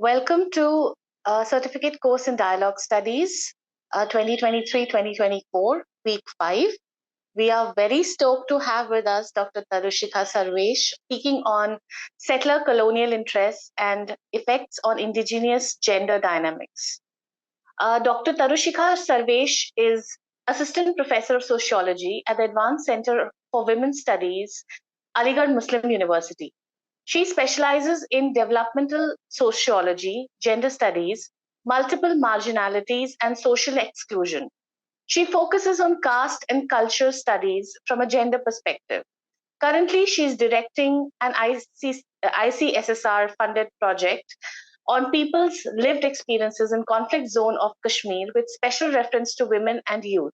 Welcome to Certificate Course in Dialogue Studies 2023-2024, Week 5. We are very stoked to have with us Dr. Tarushikha Sarvesh speaking on settler colonial interests and effects on indigenous gender dynamics. Dr. Tarushikha Sarvesh is Assistant Professor of Sociology at the Advanced Center for Women's Studies, Aligarh Muslim University. She specializes in developmental sociology, gender studies, multiple marginalities, and social exclusion. She focuses on caste and culture studies from a gender perspective. Currently, she is directing an ICSSR-funded project on people's lived experiences in Conflict Zone of Kashmir with special reference to women and youth.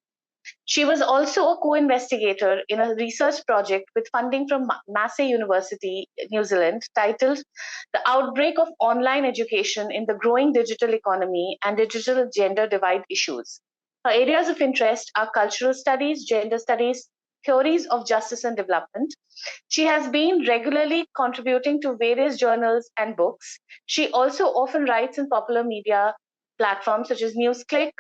She was also a co-investigator in a research project with funding from Massey University, New Zealand, titled The Outbreak of Online Education in the Growing Digital Economy and Digital Gender Divide Issues. Her areas of interest are cultural studies, gender studies, theories of justice and development. She has been regularly contributing to various journals and books. She also often writes in popular media platforms such as Newsclick,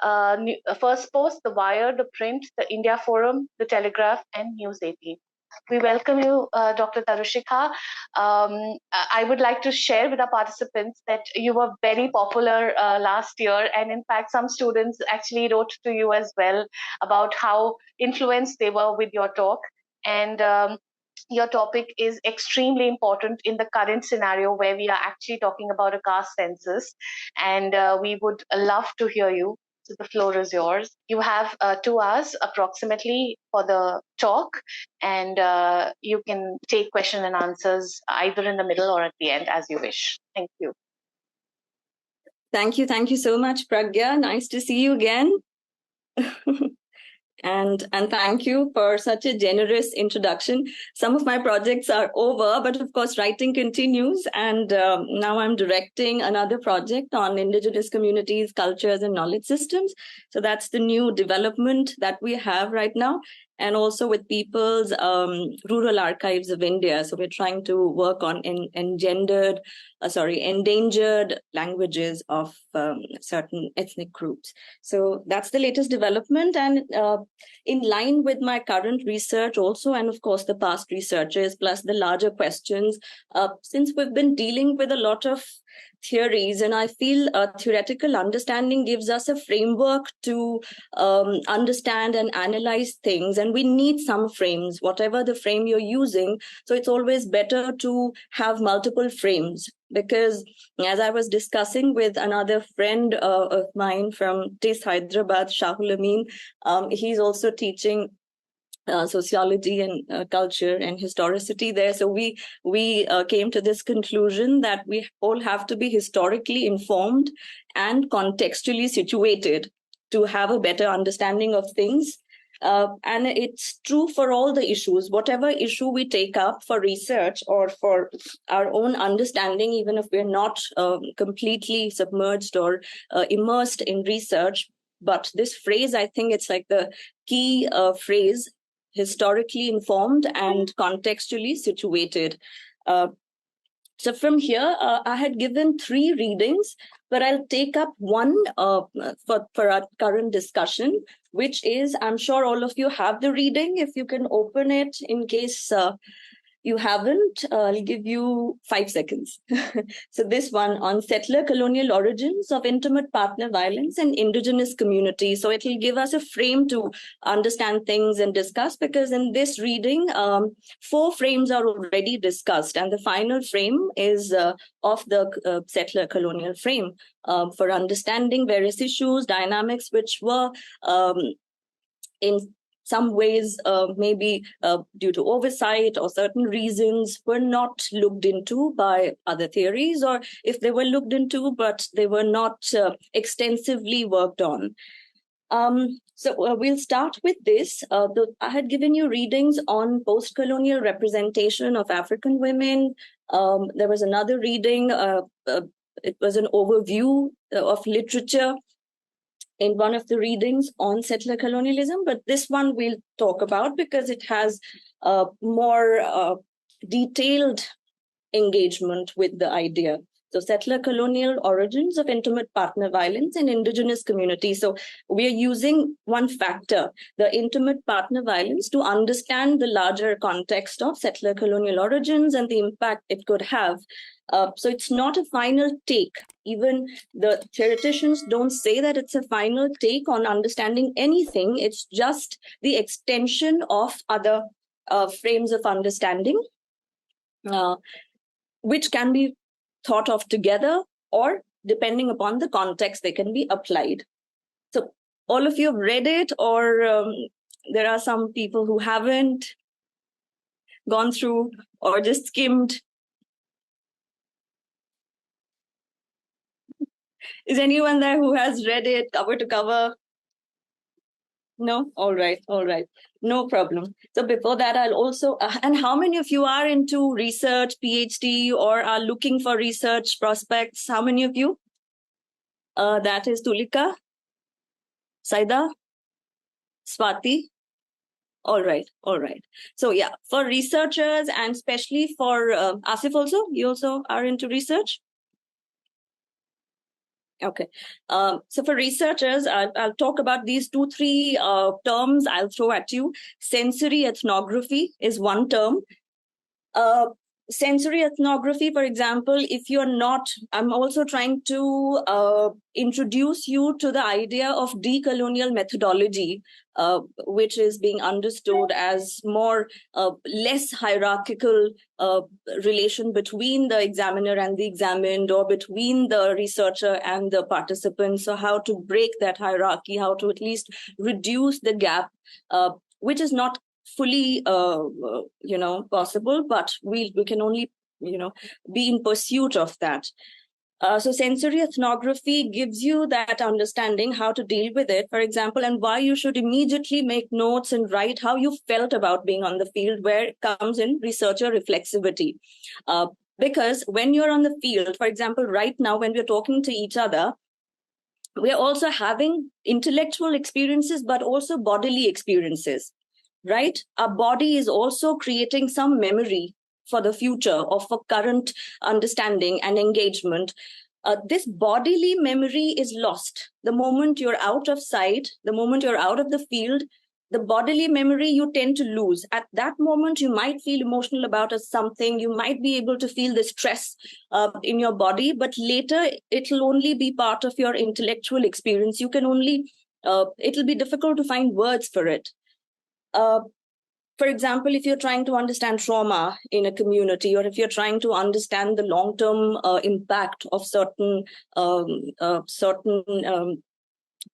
Firstpost, The Wire, The Print, The India Forum, The Telegraph, and News 18. We welcome you, Dr. Tarushikha. I would like to share with our participants that you were very popular last year, and in fact, some students actually wrote to you as well about how influenced they were with your talk. And your topic is extremely important in the current scenario where we are actually talking about a caste census, and we would love to hear you. So the floor is yours. You have 2 hours approximately for the talk, and you can take question and answers either in the middle or at the end as you wish. Thank you. Thank you. Thank you so much, Pragya. Nice to see you again. And thank you for such a generous introduction. Some of my projects are over, but of course, writing continues. And now I'm directing another project on Indigenous communities, cultures, and knowledge systems. So that's the new development that we have right now. And also with People's Rural Archives of India. So we're trying to work on endangered languages of certain ethnic groups. So that's the latest development. And in line with my current research also, and of course the past researches, plus the larger questions, since we've been dealing with a lot of theories, and I feel theoretical understanding gives us a framework to understand and analyze things, and we need some frames, whatever the frame you're using. So it's always better to have multiple frames, because as I was discussing with another friend of mine from TIS Hyderabad, Shahul Amin, he's also teaching sociology and culture and historicity there. So we came to this conclusion that we all have to be historically informed and contextually situated to have a better understanding of things. And it's true for all the issues. Whatever issue we take up for research or for our own understanding, even if we're not completely submerged or immersed in research, but this phrase, I think it's like the key phrase, historically informed and contextually situated. So from here, I had given 3 readings, but I'll take up one for our current discussion, which is, I'm sure all of you have the reading. If you can open it in case you haven't, I'll give you 5 seconds. So this one on settler colonial origins of intimate partner violence and indigenous communities. So it will give us a frame to understand things and discuss, because in this reading, 4 frames are already discussed, and the final frame is of the settler colonial frame for understanding various issues, dynamics, which were in some ways, maybe due to oversight or certain reasons, were not looked into by other theories, or if they were looked into, but they were not extensively worked on. So we'll start with this. I had given you readings on post-colonial representation of African women. There was another reading. It was an overview of literature in one of the readings on settler colonialism, but this one we'll talk about because it has more detailed engagement with the idea. So settler colonial origins of intimate partner violence in indigenous communities. So we are using one factor, the intimate partner violence, to understand the larger context of settler colonial origins and the impact it could have. So it's not a final take. Even the theoreticians don't say that it's a final take on understanding anything. It's just the extension of other frames of understanding, which can be thought of together, or depending upon the context, they can be applied. So all of you have read it, or there are some people who haven't gone through or just skimmed. Is anyone there who has read it cover to cover? No? All right. No problem. So before that, I'll also, and how many of you are into research, PhD, or are looking for research prospects? How many of you? That is Tulika, Saida, Swati. All right. So yeah, for researchers and especially for Asif also, you also are into research? Okay. So for researchers, I'll talk about these 2-3 terms I'll throw at you. Sensory ethnography is one term. Sensory ethnography, for example, if you're not, I'm also trying to introduce you to the idea of decolonial methodology, which is being understood as more less hierarchical relation between the examiner and the examined, or between the researcher and the participants. So how to break that hierarchy, how to at least reduce the gap, which is not fully possible, but we can only be in pursuit of that. So sensory ethnography gives you that understanding how to deal with it, for example, and why you should immediately make notes and write how you felt about being on the field, where it comes in researcher reflexivity. Because when you're on the field, for example, right now when we're talking to each other, we're also having intellectual experiences, but also bodily experiences. Right? Our body is also creating some memory for the future or for current understanding and engagement. This bodily memory is lost. The moment you're out of sight, the moment you're out of the field, the bodily memory you tend to lose. At that moment, you might feel emotional about something. You might be able to feel the stress in your body, but later it'll only be part of your intellectual experience. You can only, it'll be difficult to find words for it. For example, if you're trying to understand trauma in a community, or if you're trying to understand the long-term impact of certain, for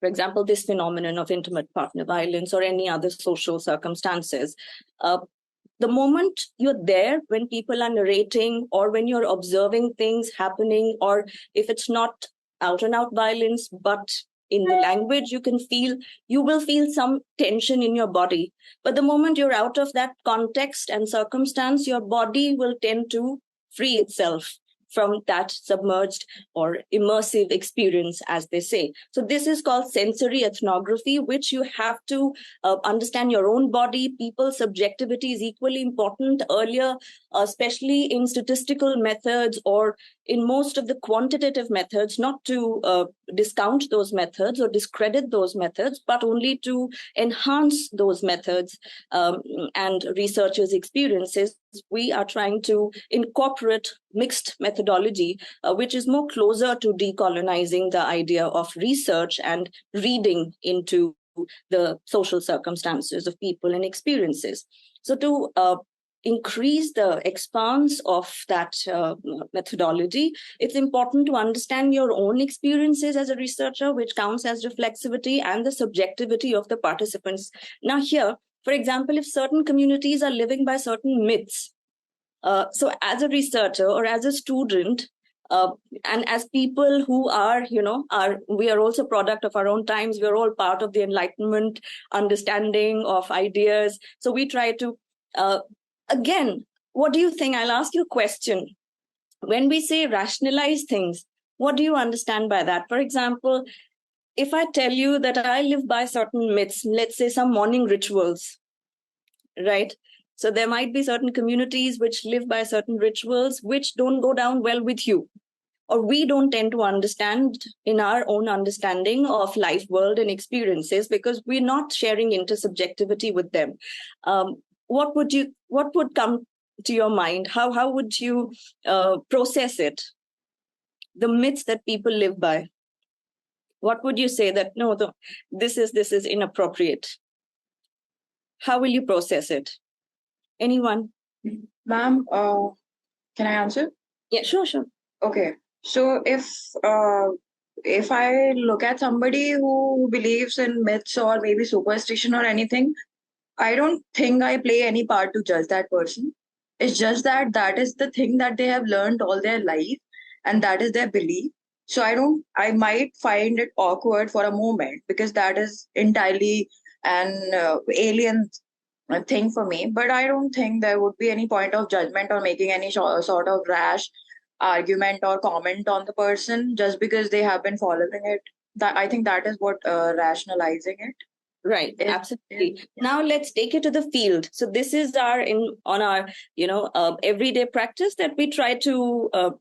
example, this phenomenon of intimate partner violence or any other social circumstances, the moment you're there, when people are narrating, or when you're observing things happening, or if it's not out-and-out violence, but in the language, you will feel some tension in your body. But the moment you're out of that context and circumstance, your body will tend to free itself from that submerged or immersive experience, as they say. So this is called sensory ethnography, which you have to understand your own body. People's subjectivity is equally important. Earlier, especially in statistical methods or in most of the quantitative methods, not to discount those methods or discredit those methods, but only to enhance those methods and researchers' experiences, we are trying to incorporate mixed methodology, which is more closer to decolonizing the idea of research and reading into the social circumstances of people and experiences. So to increase the expanse of that methodology, it's important to understand your own experiences as a researcher, which counts as reflexivity, and the subjectivity of the participants. Now here, for example, if certain communities are living by certain myths, so as a researcher or as a student, and as people who are, we are also product of our own times. We're all part of the Enlightenment understanding of ideas. So we try to, again, what do you think? I'll ask you a question. When we say rationalize things, what do you understand by that? For example, if I tell you that I live by certain myths, let's say some morning rituals, right? So there might be certain communities which live by certain rituals which don't go down well with you. or we don't tend to understand in our own understanding of life, world, and experiences because we're not sharing intersubjectivity with them. What would come to your mind? How would you process it? The myths that people live by. What would you say that no, this is inappropriate? How will you process it? Anyone? Ma'am, can I answer? Yeah, sure. Okay. So if I look at somebody who believes in myths or maybe superstition or anything, I don't think I play any part to judge that person. It's just that that is the thing that they have learned all their life, and that is their belief. So I might find it awkward for a moment because that is entirely an alien thing for me. But I don't think there would be any point of judgment or making any sort of rash argument or comment on the person just because they have been following it. That I think that is what rationalizing it. Right, absolutely. Now let's take it to the field. So this is on our everyday practice that we try to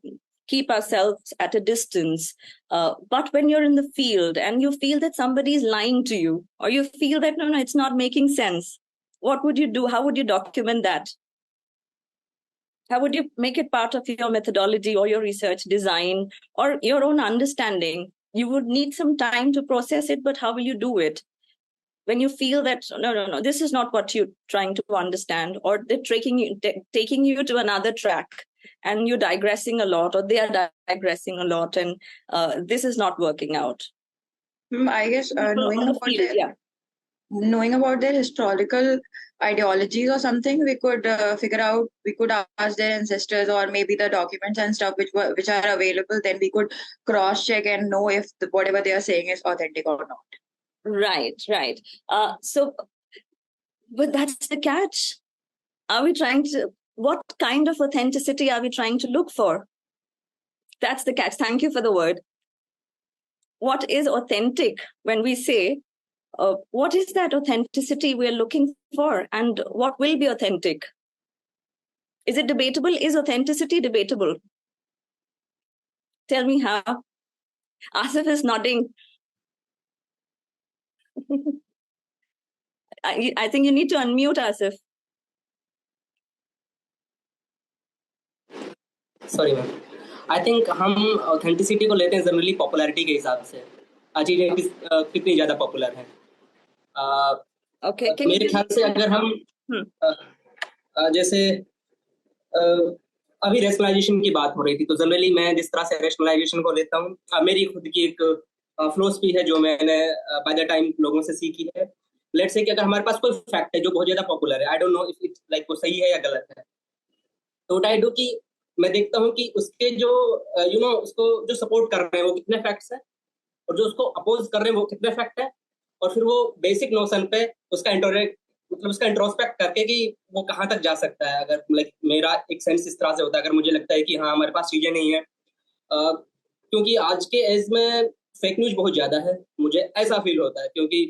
keep ourselves at a distance. But when you're in the field and you feel that somebody is lying to you, or you feel that no, it's not making sense, what would you do? How would you document that? How would you make it part of your methodology or your research design or your own understanding? You would need some time to process it, but how will you do it? When you feel that, no, this is not what you're trying to understand, or they're taking you to another track and you're digressing a lot, or they are digressing a lot, and this is not working out. I guess knowing about their historical ideologies or something, we could figure out, we could ask their ancestors or maybe the documents and stuff which are available. Then we could cross check and know if whatever they are saying is authentic or not. Right. So, but that's the catch. What kind of authenticity are we trying to look for? That's the catch. Thank you for the word. What is authentic when we say, what is that authenticity we're looking for, and what will be authentic? Is it debatable? Is authenticity debatable? Tell me how. Asif is nodding. I think you need to unmute, Asif. Sorry ma'am, I think हम authenticity को लेते हैं generally popularity के हिसाब से, चीजें कितनी ज्यादा पॉपुलर है। मेरे ख्याल से अगर हम जैसे अभी रेशनलाइजेशन की बात हो रही थी, तो जनरली मैं जिस तरह से रेशनलाइजेशन को लेता हूँ, मेरी खुद की एक फिलॉसफी है जो मैंने बाय द टाइम लोगों से सीखी है। लेट्स से कि अगर हमारे पास कोई फैक्ट है जो बहुत ज्यादा पॉपुलर है, I don't know if it like वो सही है या गलत है, तो व्हाट आई डू कि मैं देखता हूँ कि उसके जो उसको जो सपोर्ट कर रहे हैं वो कितने फैक्ट्स हैं, और जो उसको अपोज कर रहे हैं वो कितने फैक्ट है, और फिर वो बेसिक नोशन पे उसका इंट्रोस्पेक्ट करके कि वो कहाँ तक जा सकता है। अगर लाइक मेरा एक सेंस इस तरह से होता है, अगर मुझे लगता है कि हाँ हमारे पास चीजें नहीं है, क्योंकि आज के एज में फेक न्यूज बहुत ज्यादा है, मुझे ऐसा फील होता है, क्योंकि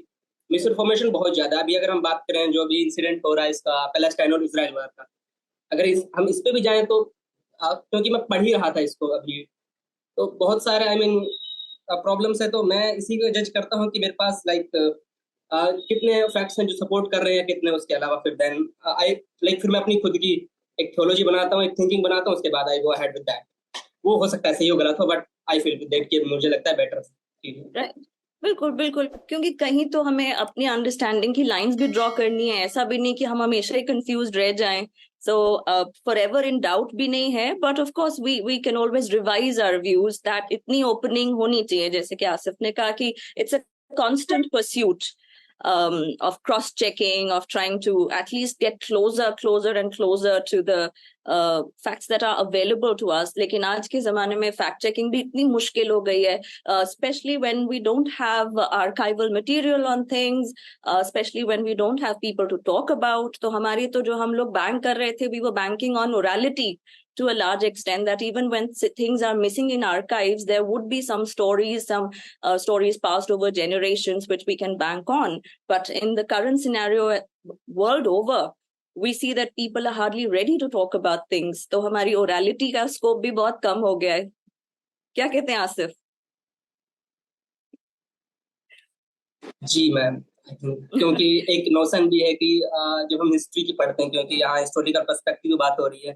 मिस इन्फॉर्मेशन बहुत ज्यादा है। अभी अगर हम बात करें जो भी इंसिडेंट हो रहा है इसका पैलेस्टाइन और इजराइल वार का, अगर हम इस पे भी जाएं तो क्योंकि मैं पढ़ ही रहा था इसको अभी, तो बहुत सारे प्रॉब्लम्स है, तो मैं इसी को जज करता हूँ कि मेरे पास कितने फैक्ट्स हैं जो सपोर्ट कर रहे हैं, कितने उसके अलावा, फिर देन फिर मैं अपनी खुद की एक थ्योलॉजी बनाता हूँ, एक थिंकिंग बनाता हूँ, उसके बाद आई गो अहेड विद दैट। वो हो सकता है सही हो गलत हो, but I feel with that कि मुझे लगता है बेटर। बिल्कुल, क्योंकि कहीं तो हमें अपनी अंडरस्टैंडिंग की लाइंस भी ड्रॉ करनी है, ऐसा भी नहीं कि हम हमेशा ही कंफ्यूज रह जाएं, सो फॉरएवर इन डाउट भी नहीं है, but of course we can always revise our views, that इतनी ओपनिंग होनी चाहिए, जैसे कि आसिफ ने कहा कि it's a constant pursuit of cross-checking, of trying to at least get closer and closer to the facts that are available to us. लेकिन आज के ज़माने में fact-checking भी इतनी मुश्किल हो गई है, especially when we don't have archival material on things, especially when we don't have people to talk about. तो हमारी तो जो हम लोग bank कर रहे थे, we were banking on orality to a large extent, that even when things are missing in archives, there would be some stories passed over generations which we can bank on. But in the current scenario, world over, we see that people are hardly ready to talk about things. तो हमारी orality का scope भी बहुत कम हो गया है. क्या कहते हैं आसिफ? जी मैम, क्योंकि एक नोशन भी है कि जब हम हिस्ट्री की पढ़ते हैं, क्योंकि यहाँ हिस्टोरिकल पर्सपेक्टिव की बात हो रही है,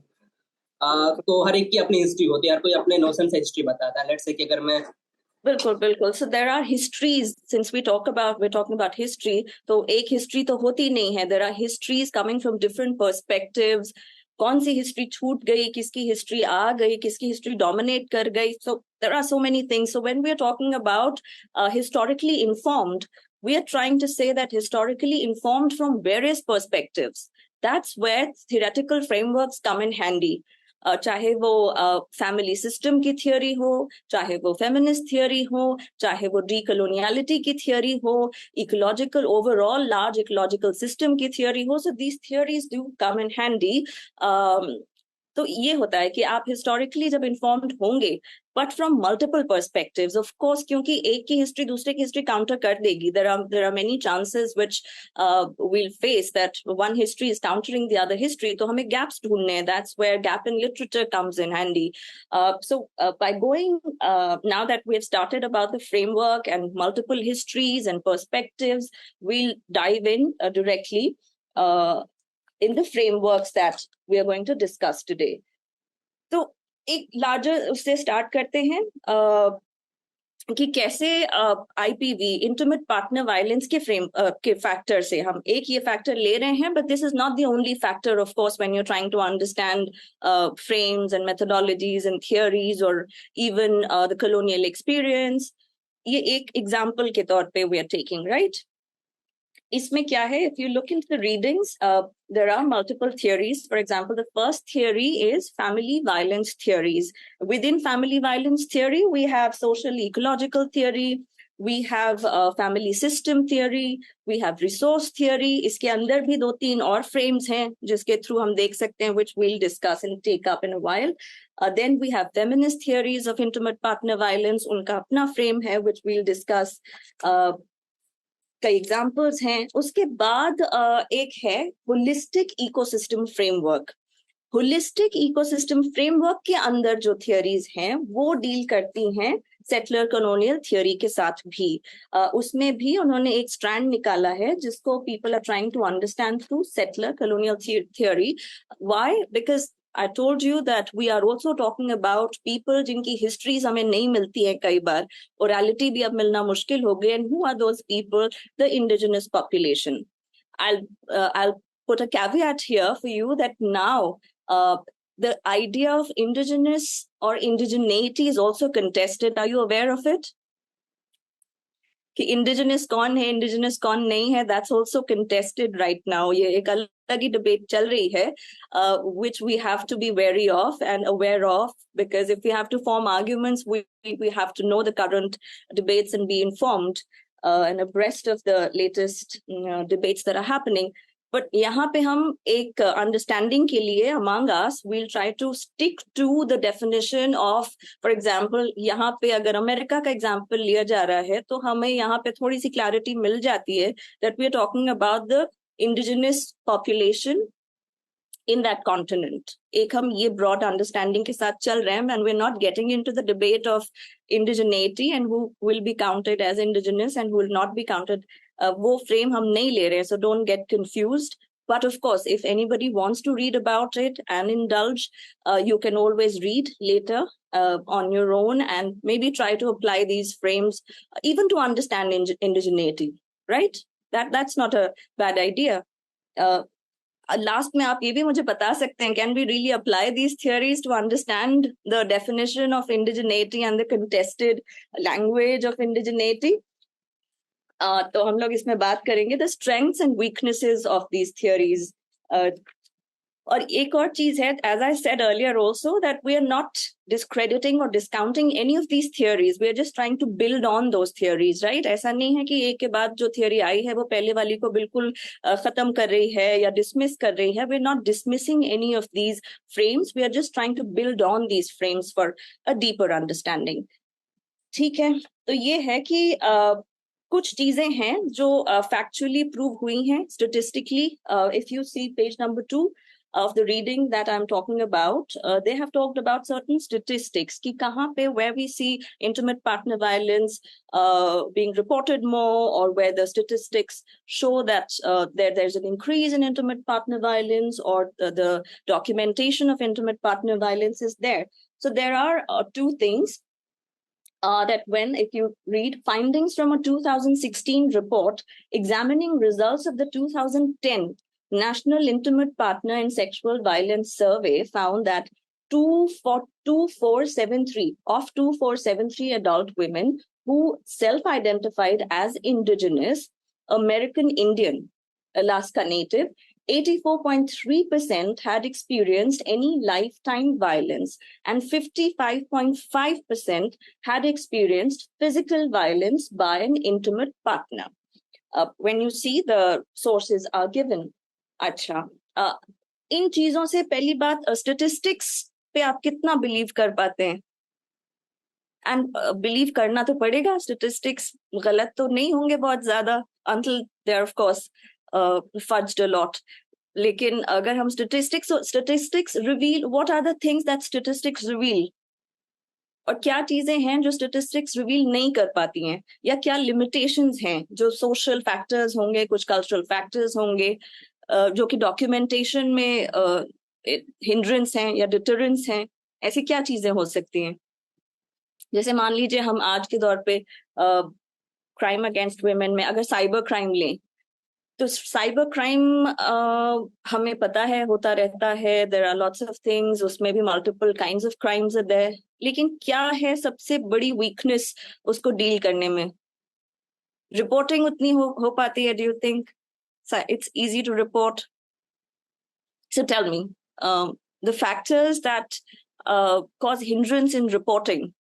तो हर एक की अपनी हिस्ट्री होती है, हर कोई अपने नोशन से हिस्ट्री बताता है। लेट्स से कि अगर मैं बिल्कुल। So there are histories, since we're talking about history, तो एक हिस्ट्री तो होती नहीं है. There are histories coming from different perspectives. कौन सी हिस्ट्री छूट गई, किसकी हिस्ट्री आ गई, किसकी हिस्ट्री डोमिनेट कर गई. So there are so many things. So when we are talking about historically informed, we are trying to say that historically informed from various perspectives. That's where theoretical frameworks come in handy. चाहे वो family system की theory हो, चाहे वो feminist theory हो, चाहे वो decoloniality की थियोरी हो, ecological overall large ecological system की थियोरी हो. So these theories do come in handy. तो ये होता है कि आप हिस्टोरिकली जब इन्फॉर्म्ड होंगे, but from multiple perspectives, of course, क्योंकि एक की हिस्ट्री दूसरे की हिस्ट्री काउंटर कर देगी. There are many chances which will face that one history is countering the other history. तो हमें गैप्स ढूंढने हैं. That's where gap in literature comes in handy. So by going now that we have started about the framework and multiple histories and perspectives, we'll dive in directly in the frameworks that we are going to discuss today. तो एक larger उससे start करते हैं कि कैसे IPv intimate partner violence के के factor से हम एक ये फैक्टर ले रहे हैं, but this is not the only factor, of course, when you are trying to understand frames and methodologies and theories और इवन द कॉलोनियल एक्सपीरियंस. ये एक एग्जांपल के तौर पे वी आर टेकिंग, राइट? इसमें क्या है, if you look into the readings, there are multiple theories. For example, the first theory is family violence theories. Within family violence theory, we have social ecological theory, we have family system theory, we have resource theory. इसके अंदर भी 2-3 और frames हैं जिसके through हम देख सकते हैं, which we'll discuss and take up in a while. Then we have feminist theories of intimate partner violence. उनका अपना frame है, which we'll discuss. कई एग्जाम्पल्स हैं. उसके बाद एक है holistic ecosystem framework. Holistic ecosystem framework के अंदर जो थियोरीज हैं वो डील करती हैं सेटलर कॉलोनियल थियोरी के साथ भी. उसमें भी उन्होंने एक स्ट्रैंड निकाला है जिसको people are trying to understand through settler colonial theory. Why? Because I told you that we are also talking about people जिनकी histories हमें नहीं मिलती हैं कई बार, orality भी अब मिलना मुश्किल हो गई. And who are those people? The indigenous population. I'll put a caveat here for you that now the idea of indigenous or indigeneity is also contested. Are you aware of it? कि indigenous कौन है, indigenous कौन नहीं है, that's also contested right now. ये एक अलग ही डिबेट चल रही है, which we have to be very of and aware of, because if we have to form arguments we have to know the current debates and be informed and abreast of the latest debates that are happening. But यहाँ पे हम एक understanding के लिए among us we'll try to stick to the definition of, for example, यहाँ पे अगर America का example लिया जा रहा है तो हमें यहाँ पे थोड़ी सी clarity मिल जाती है that we are talking about the indigenous population in that continent. एक हम ये broad understanding के साथ चल रहे हैं, and we're not getting into the debate of indigeneity and who will be counted as indigenous and who will not be counted. वो frame हम नहीं ले रहे हैं, so don't get confused. But of course, if anybody wants to read about it and indulge, you can always read later on your own and maybe try to apply these frames even to understand indigeneity, right? That's not a bad idea. Last में आप ये भी मुझे बता सकते हैं, can we really apply these theories to understand the definition of indigeneity and the contested language of indigeneity? तो हम लोग इसमें बात करेंगे the strengths and weaknesses of these theories. और एक और चीज है, as I said earlier also, that we are not discrediting or discounting any of these theories. We are just trying to build on those theories, right? ऐसा नहीं है कि एक के बाद जो theory आई है वो पहले वाली को बिल्कुल खत्म कर रही है या dismiss कर रही है. We're not dismissing any of these frames. We are just trying to build on these frames for a deeper understanding. ठीक है, तो ये है कि कुछ चीजें हैं जो factually prove हुई हैं statistically. If you see page number 2, of the reading that I'm talking about, they have talked about certain statistics, ki kahan pe, where we see intimate partner violence being reported more, or where the statistics show that there's an increase in intimate partner violence, or the documentation of intimate partner violence is there. So there are two things. That if you read findings from a 2016 report examining results of the 2010 National Intimate Partner and Sexual Violence Survey, found that 2473 adult women who self-identified as Indigenous, American Indian, Alaska Native, 84.3% had experienced any lifetime violence, and 55.5% had experienced physical violence by an intimate partner. When you see the sources are given, अच्छा, इन चीजों से पहली बात, statistics पे आप कितना believe कर पाते हैं? एंड बिलीव करना तो पड़ेगा, स्टैटिस्टिक्स गलत तो नहीं होंगे बहुत ज्यादा, until they're of course fudged a lot. लेकिन अगर हम statistics reveal, what are the things that statistics reveal? और क्या चीजें हैं जो statistics reveal नहीं कर पाती हैं, या क्या limitations हैं, जो social factors होंगे, कुछ cultural factors होंगे, जो कि documentation में hindrance हैं या deterrence हैं, ऐसी क्या चीजें हो सकती हैं? जैसे मान लीजिए हम आज के दौर पे crime against women में अगर cyber crime लें, तो साइबर क्राइम हमें पता है होता रहता है, there are lots of things, उसमें भी multiple kinds of crimes are there, लेकिन क्या है सबसे बड़ी वीकनेस उसको डील करने में? रिपोर्टिंग उतनी हो पाती है? Do you think it's easy to report? So tell me the factors that cause hindrance in reporting.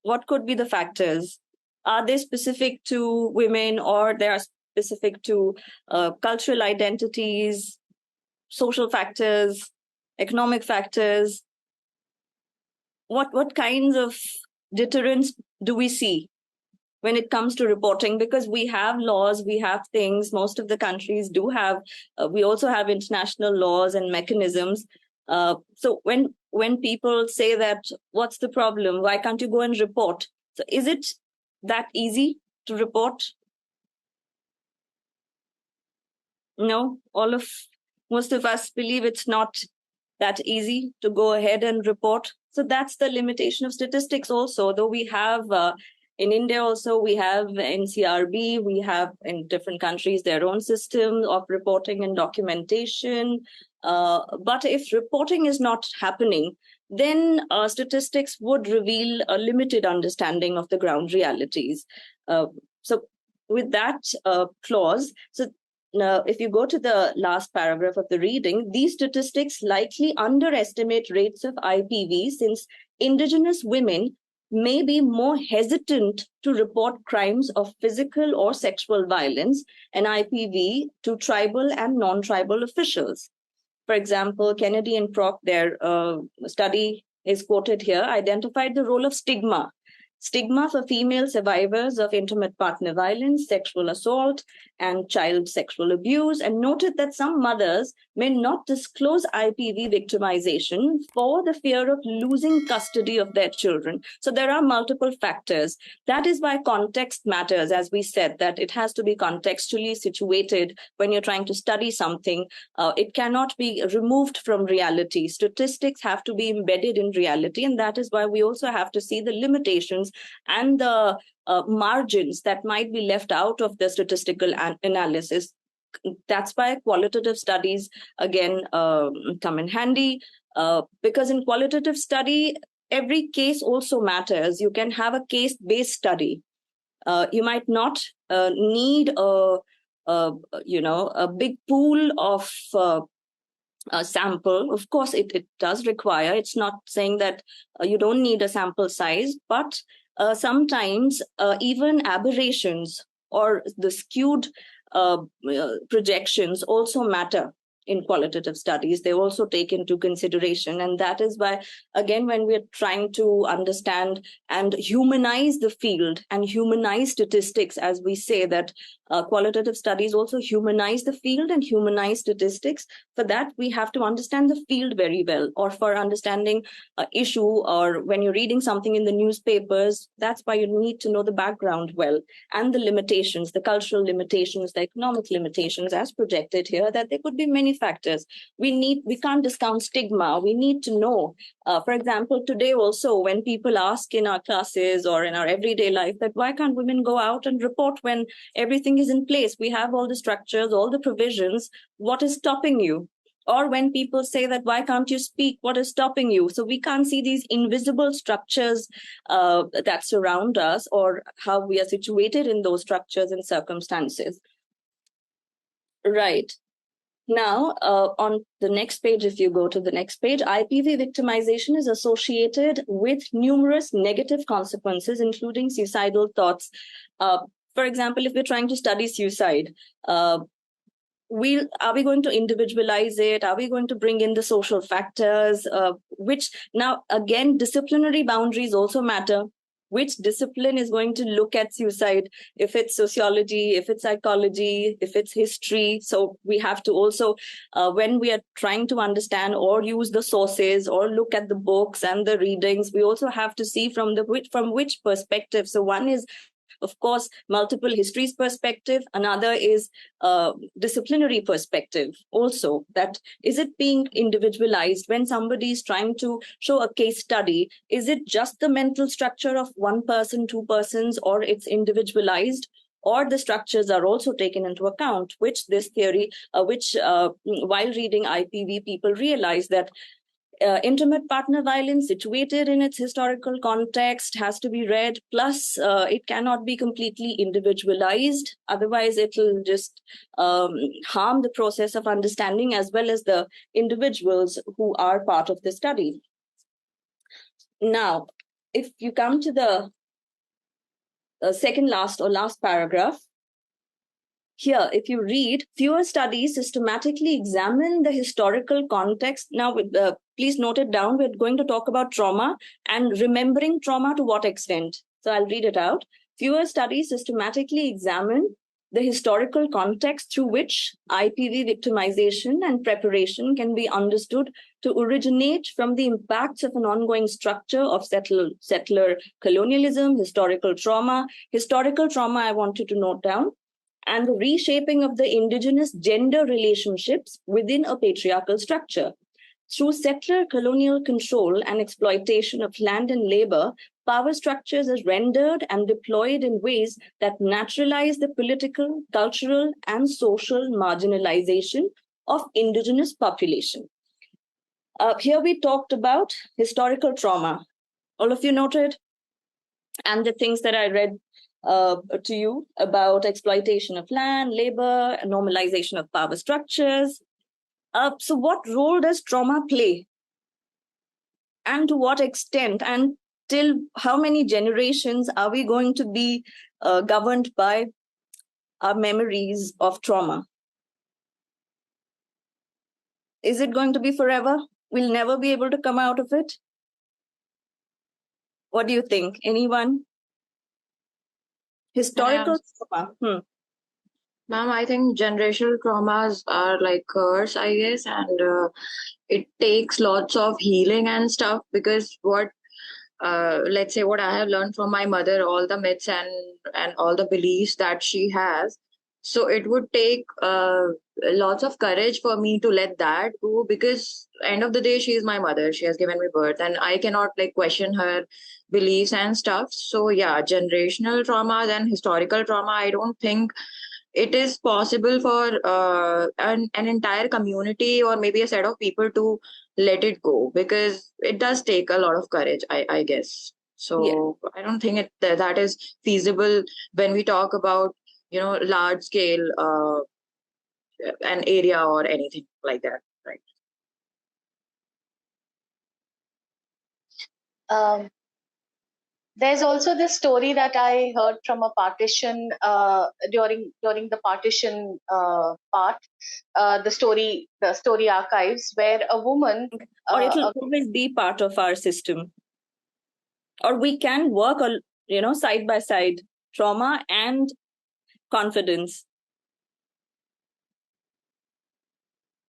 What could be the factors? Are they specific to women, or they are specific to cultural identities, social factors, economic factors? What kinds of deterrence do we see when it comes to reporting? Because we have laws, we have things, most of the countries do have, we also have international laws and mechanisms. So when people say that, what's the problem? Why can't you go and report? So is it that easy to report? No, most of us believe it's not that easy to go ahead and report. So that's the limitation of statistics also, though we have in India also, we have NCRB, we have in different countries their own system of reporting and documentation. But if reporting is not happening, then statistics would reveal a limited understanding of the ground realities. So with that clause, if you go to the last paragraph of the reading, these statistics likely underestimate rates of IPV, since Indigenous women may be more hesitant to report crimes of physical or sexual violence and IPV to tribal and non-tribal officials. For example, Kennedy and Prock, their study is quoted here, identified the role of stigma for female survivors of intimate partner violence, sexual assault, and child sexual abuse, and noted that some mothers may not disclose IPV victimization for the fear of losing custody of their children. So there are multiple factors. That is why context matters, as we said, that it has to be contextually situated when you're trying to study something. It cannot be removed from reality. Statistics have to be embedded in reality, and that is why we also have to see the limitations and the margins that might be left out of the statistical analysis. That's why qualitative studies, again, come in handy, because in qualitative study, every case also matters. You can have a case-based study. You might not need a big pool of a sample. Of course, it does require, it's not saying that you don't need a sample size, but sometimes even aberrations or the skewed projections also matter in qualitative studies. They also take into consideration. And that is why, again, when we're trying to understand and humanize the field and humanize statistics, as we say that qualitative studies also humanize the field and humanize statistics. For that, we have to understand the field very well, or for understanding an issue, or when you're reading something in the newspapers, that's why you need to know the background well, and the limitations, the cultural limitations, the economic limitations as projected here, that there could be many factors. We can't discount stigma. We need to know, for example, today also, when people ask in our classes or in our everyday life that why can't women go out and report when everything is in place? We have all the structures, all the provisions. What is stopping you? Or when people say that why can't you speak? What is stopping you? So we can't see these invisible structures that surround us, or how we are situated in those structures and circumstances. Right. Now, on the next page, if you go to the next page, IPV victimization is associated with numerous negative consequences, including suicidal thoughts. For example, if we're trying to study suicide, are we going to individualize it? Are we going to bring in the social factors? Which now, again, disciplinary boundaries also matter. Which discipline is going to look at suicide? If it's sociology, if it's psychology, if it's history. So we have to also, when we are trying to understand or use the sources or look at the books and the readings, we also have to see from which perspective. So one is, of course, multiple histories perspective. Another is disciplinary perspective also. That is it being individualized when somebody is trying to show a case study? Is it just the mental structure of one person, two persons, or it's individualized? Or the structures are also taken into account, which this theory, while reading IPV, people realize that intimate partner violence situated in its historical context has to be read, plus it cannot be completely individualized. Otherwise, it will just harm the process of understanding as well as the individuals who are part of the study. Now, if you come to the second last or last paragraph, here, if you read, fewer studies systematically examine the historical context. Now, please note it down. We're going to talk about trauma and remembering trauma to what extent. So I'll read it out. Fewer studies systematically examine the historical context through which IPV victimization and preparation can be understood to originate from the impacts of an ongoing structure of settler colonialism, historical trauma. Historical trauma, I want you to note down, and the reshaping of the indigenous gender relationships within a patriarchal structure. Through settler colonial control and exploitation of land and labor, power structures are rendered and deployed in ways that naturalize the political, cultural, and social marginalization of indigenous population. Here we talked about historical trauma. All of you noted? And the things that I read to you about exploitation of land, labor, normalization of power structures. So what role does trauma play? And to what extent? And till how many generations are we going to be governed by our memories of trauma? Is it going to be forever? We'll never be able to come out of it? What do you think? Anyone? Historical trauma. Ma'am, I think generational traumas are like curse, I guess, and it takes lots of healing and stuff, because let's say what I have learned from my mother, all the myths and all the beliefs that she has. So it would take lots of courage for me to let that go, because end of the day, she is my mother. She has given me birth, and I cannot question her beliefs and stuff. So yeah, generational traumas and historical trauma, I don't think it is possible for an entire community or maybe a set of people to let it go, because it does take a lot of courage, I guess. So yeah. I don't think that is feasible when we talk about large scale an area or anything like that, right? There's also this story that I heard from a partition during the partition part, the story archives, where a woman, Or it will always be part of our system. Or we can work, side by side, trauma and confidence.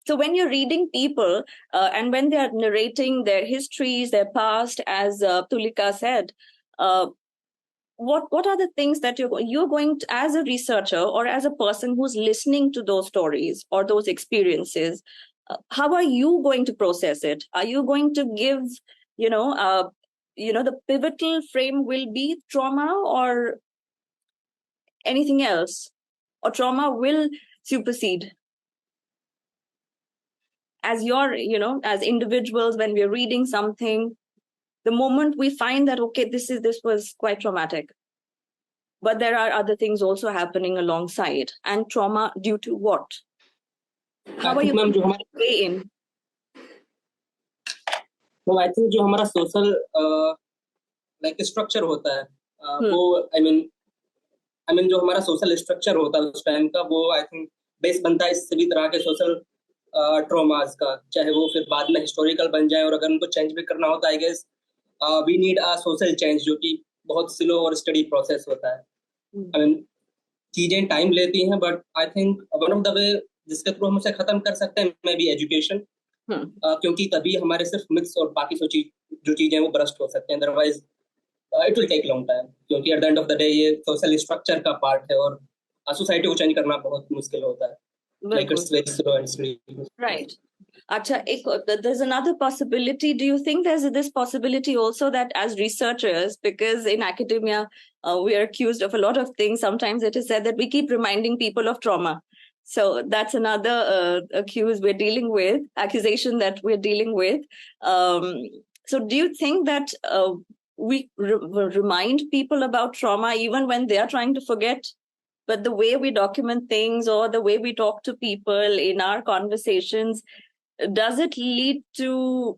So when you're reading people and when they are narrating their histories, their past, as Tulika said, what are the things that you're going to, as a researcher or as a person who's listening to those stories or those experiences, how are you going to process it? Are you going to give, the pivotal frame will be trauma or anything else, or trauma will supersede? As as individuals, when we're reading something, the moment we find that, okay, this was quite traumatic, but there are other things also happening alongside, and trauma due to what? How are you going to weigh in? तो I think जो हमारा social like structure होता है वो I mean जो हमारा social structure होता है उस टाइम का, वो आई थिंक बेस बनता है इस सभी तरह के सोशल ट्रॉमास का, चाहे वो फिर बाद में हिस्टोरिकल बन जाए, और अगर उनको चेंज भी करना होता है, I guess we need a social change, जो कि बहुत स्लो और स्टडी प्रोसेस होता है. आई मीन चीजें टाइम लेती हैं, but I think one of the way जिसके थ्रू हम उसे खत्म कर सकते हैं मे बी एजुकेशन, क्योंकि तभी हमारे सिर्फ मिथ्स और बाकी जो चीजें वो ब्रस्ट हो सकते हैं. Otherwise it will take long time, क्योंकि at the end of the day ये सोशल स्ट्रक्चर का पार्ट है और सोसाइटी को चेंज करना बहुत मुश्किल होता है. Like it's very slow and steady. Right. Acha, there's another possibility. Do you think there's this possibility also that as researchers, because in academia we are accused of a lot of things, sometimes it is said that we keep reminding people of trauma. So that's another accusation that we're dealing with. So do you think that we remind people about trauma even when they are trying to forget? But the way we document things or the way we talk to people in our conversations, does it lead to,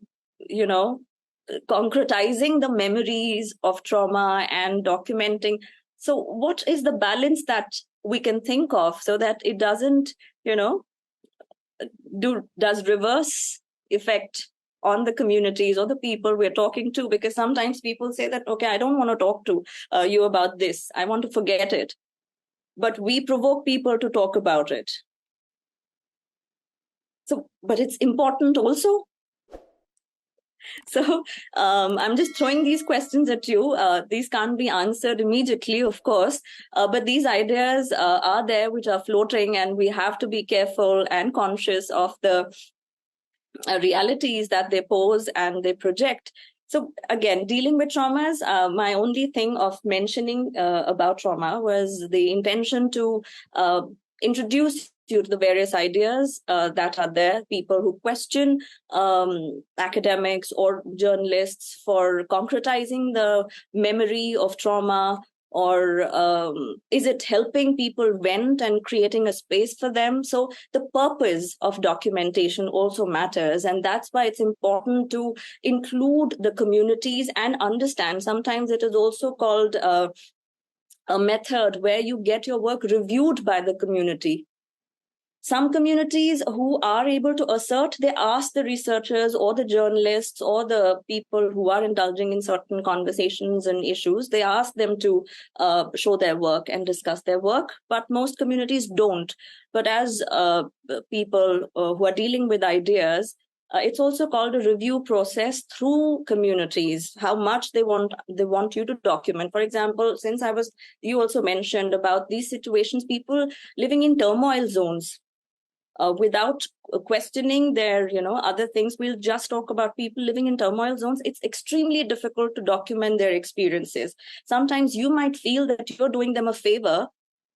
concretizing the memories of trauma and documenting? So what is the balance that we can think of so that it doesn't, does reverse effect on the communities or the people we're talking to? Because sometimes people say that, okay, I don't want to talk to you about this. I want to forget it. But we provoke people to talk about it. So, but it's important also. So I'm just throwing these questions at you. These can't be answered immediately, of course, but these ideas are there which are floating, and we have to be careful and conscious of the realities that they pose and they project. So again, dealing with traumas, my only thing of mentioning about trauma was the intention to introduce you to the various ideas that are there, people who question academics or journalists for concretizing the memory of trauma, or is it helping people vent and creating a space for them? So the purpose of documentation also matters, and that's why it's important to include the communities and understand. Sometimes it is also called a method where you get your work reviewed by the community. Some communities who are able to assert, they ask the researchers or the journalists or the people who are indulging in certain conversations and issues, they ask them to show their work and discuss their work. But most communities don't. But as people who are dealing with ideas, it's also called a review process through communities, how much they want you to document. For example, you also mentioned about these situations, people living in turmoil zones. Without questioning their, other things, we'll just talk about people living in turmoil zones. It's extremely difficult to document their experiences. Sometimes you might feel that you're doing them a favor,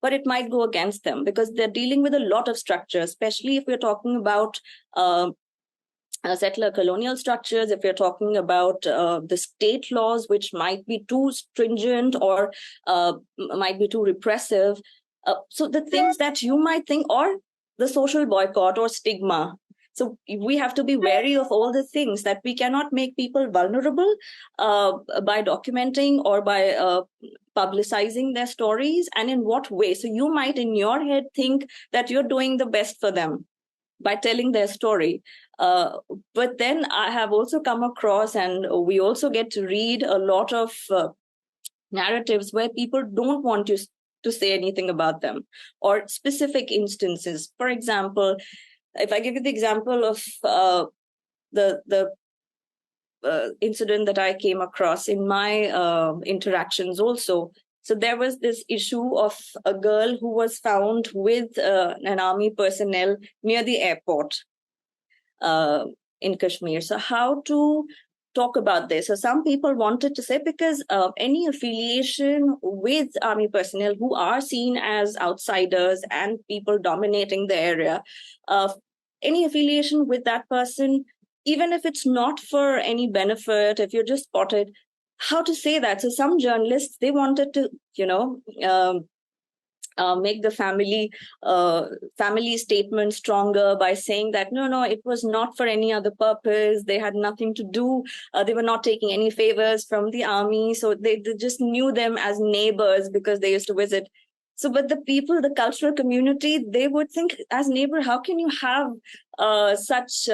but it might go against them because they're dealing with a lot of structures, especially if we're talking about settler colonial structures, if we're talking about the state laws, which might be too stringent or might be too repressive. So the things that you might think, or the social boycott or stigma. So we have to be wary of all the things, that we cannot make people vulnerable by documenting or by publicizing their stories, and in what way. So you might in your head think that you're doing the best for them by telling their story. But then I have also come across, and we also get to read a lot of narratives where people don't want to say anything about them, or specific instances. For example, if I give you the example of the incident that I came across in my interactions also. So there was this issue of a girl who was found with an army personnel near the airport in Kashmir. So how to talk about this? So some people wanted to say, because any affiliation with army personnel who are seen as outsiders and people dominating the area, any affiliation with that person, even if it's not for any benefit, if you're just spotted, how to say that? So some journalists, they wanted to, make the family statement stronger by saying that no, it was not for any other purpose. They had nothing to do. They were not taking any favors from the army. So they just knew them as neighbors because they used to visit. So, but the people, the cultural community, they would think, as neighbor, how can you have such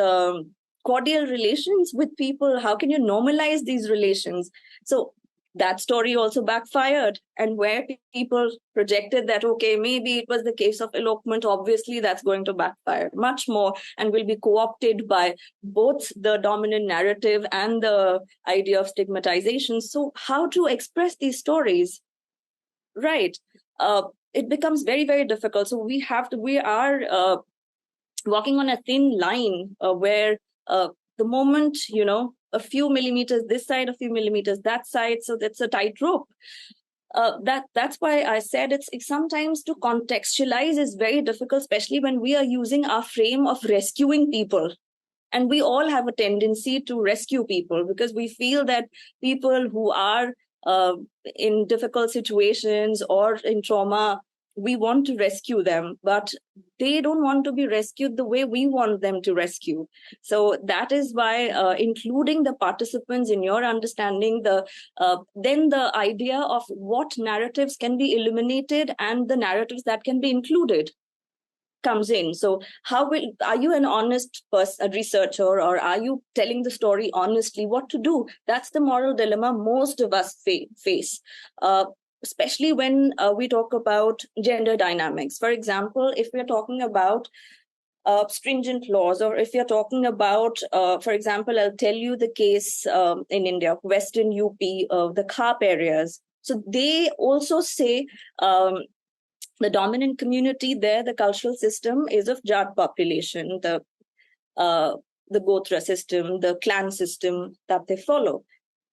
cordial relations with people? How can you normalize these relations? So that story also backfired, and where people projected that, okay, maybe it was the case of elopement, obviously that's going to backfire much more and will be co-opted by both the dominant narrative and the idea of stigmatization. So how to express these stories, right? It becomes very, very difficult. So we are walking on a thin line where the moment, a few millimeters this side, a few millimeters that side, so that's a tightrope. That's why I said it's sometimes to contextualize is very difficult, especially when we are using our frame of rescuing people. And we all have a tendency to rescue people because we feel that people who are in difficult situations or in trauma, we want to rescue them, but they don't want to be rescued the way we want them to rescue. So that is why including the participants in your understanding, then the idea of what narratives can be eliminated and the narratives that can be included comes in. So are you an honest person, a researcher, or are you telling the story honestly? What to do? That's the moral dilemma most of us face, especially when we talk about gender dynamics. For example, if we're talking about stringent laws, or if you're talking about, for example, I'll tell you the case in India, Western UP, the Khap areas. So they also say the dominant community there, the cultural system is of Jat population, the Gotra system, the clan system that they follow.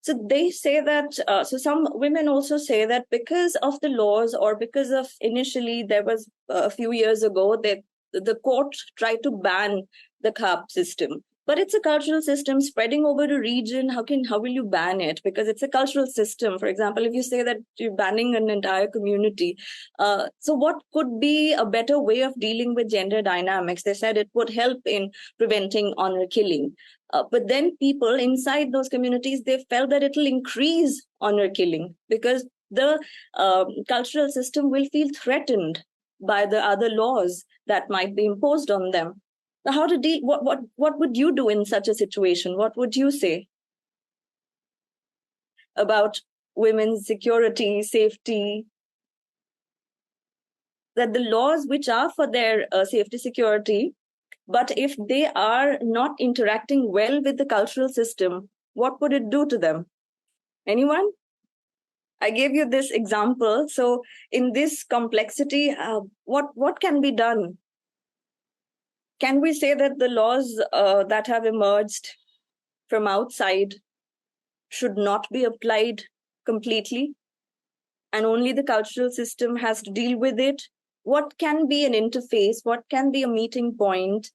So they say that, so some women also say that because of the laws, or because of initially there was a few years ago that the court tried to ban the Khap system. But it's a cultural system spreading over a region. How will you ban it? Because it's a cultural system. For example, if you say that you're banning an entire community, so what could be a better way of dealing with gender dynamics? They said it would help in preventing honor killing. But then people inside those communities, they felt that it will increase honor killing because the cultural system will feel threatened by the other laws that might be imposed on them. So how to deal? What would you do in such a situation? What would you say about women's security, safety? That the laws which are for their safety, security, but if they are not interacting well with the cultural system, what would it do to them? Anyone? I gave you this example. So in this complexity, what can be done? Can we say that the laws that have emerged from outside should not be applied completely, and only the cultural system has to deal with it? What can be an interface? What can be a meeting point?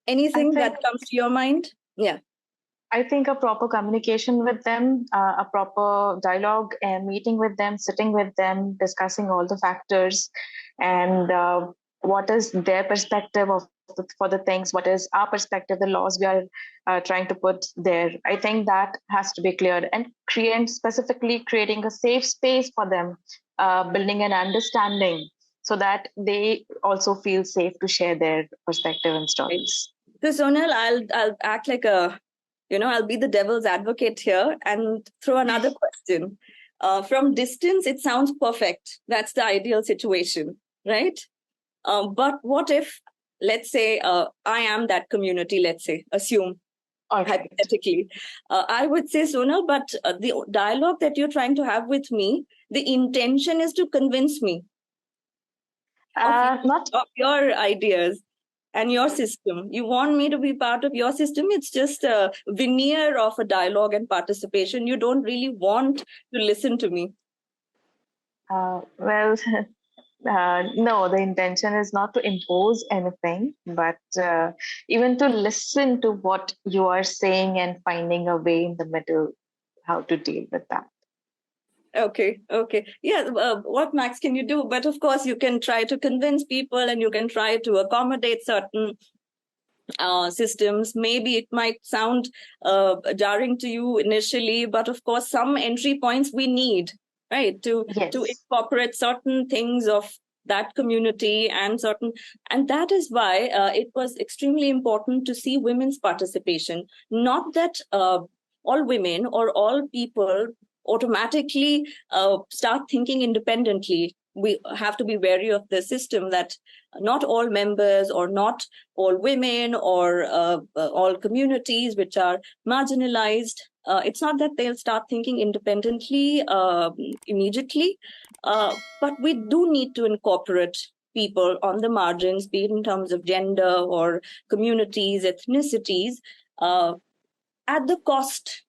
Anything that comes to your mind? Yeah. I think a proper communication with them, a proper dialogue and meeting with them, sitting with them, discussing all the factors and what is their perspective of for the things, what is our perspective, the laws we are trying to put there. I think that has to be clear, and specifically creating a safe space for them, building an understanding so that they also feel safe to share their perspective and stories. So Sonal, I'll act like I'll be the devil's advocate here and throw another question. From distance, it sounds perfect. That's the ideal situation, right? But what if, let's say, I am that community, let's say, assume, hypothetically. I would say, Sonal, but the dialogue that you're trying to have with me, the intention is to convince me of your ideas and your system. You want me to be part of your system. It's just a veneer of a dialogue and participation. You don't really want to listen to me. No, the intention is not to impose anything, but even to listen to what you are saying and finding a way in the middle, how to deal with that. Okay. Yeah, what, Max, can you do? But of course, you can try to convince people and you can try to accommodate certain systems. Maybe it might sound jarring to you initially, but of course, some entry points we need, right, to incorporate certain things of that community and that is why it was extremely important to see women's participation. Not that all women or all people automatically start thinking independently. We have to be wary of the system that not all members or not all women or all communities which are marginalized, it's not that they'll start thinking independently immediately, but we do need to incorporate people on the margins, be it in terms of gender or communities, ethnicities, at the cost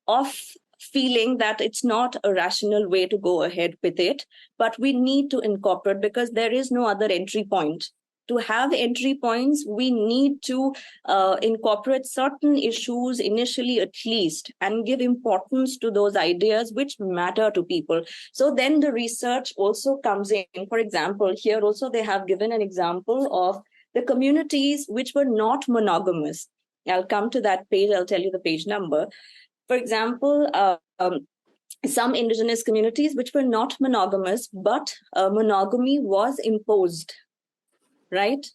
of feeling that it's not a rational way to go ahead with it, but we need to incorporate because there is no other entry point. To have entry points, we need to incorporate certain issues initially at least and give importance to those ideas which matter to people. So then the research also comes in. For example, here also they have given an example of the communities which were not monogamous. I'll come to that page. I'll tell you the page number. For example, some indigenous communities which were not monogamous, but monogamy was imposed, right?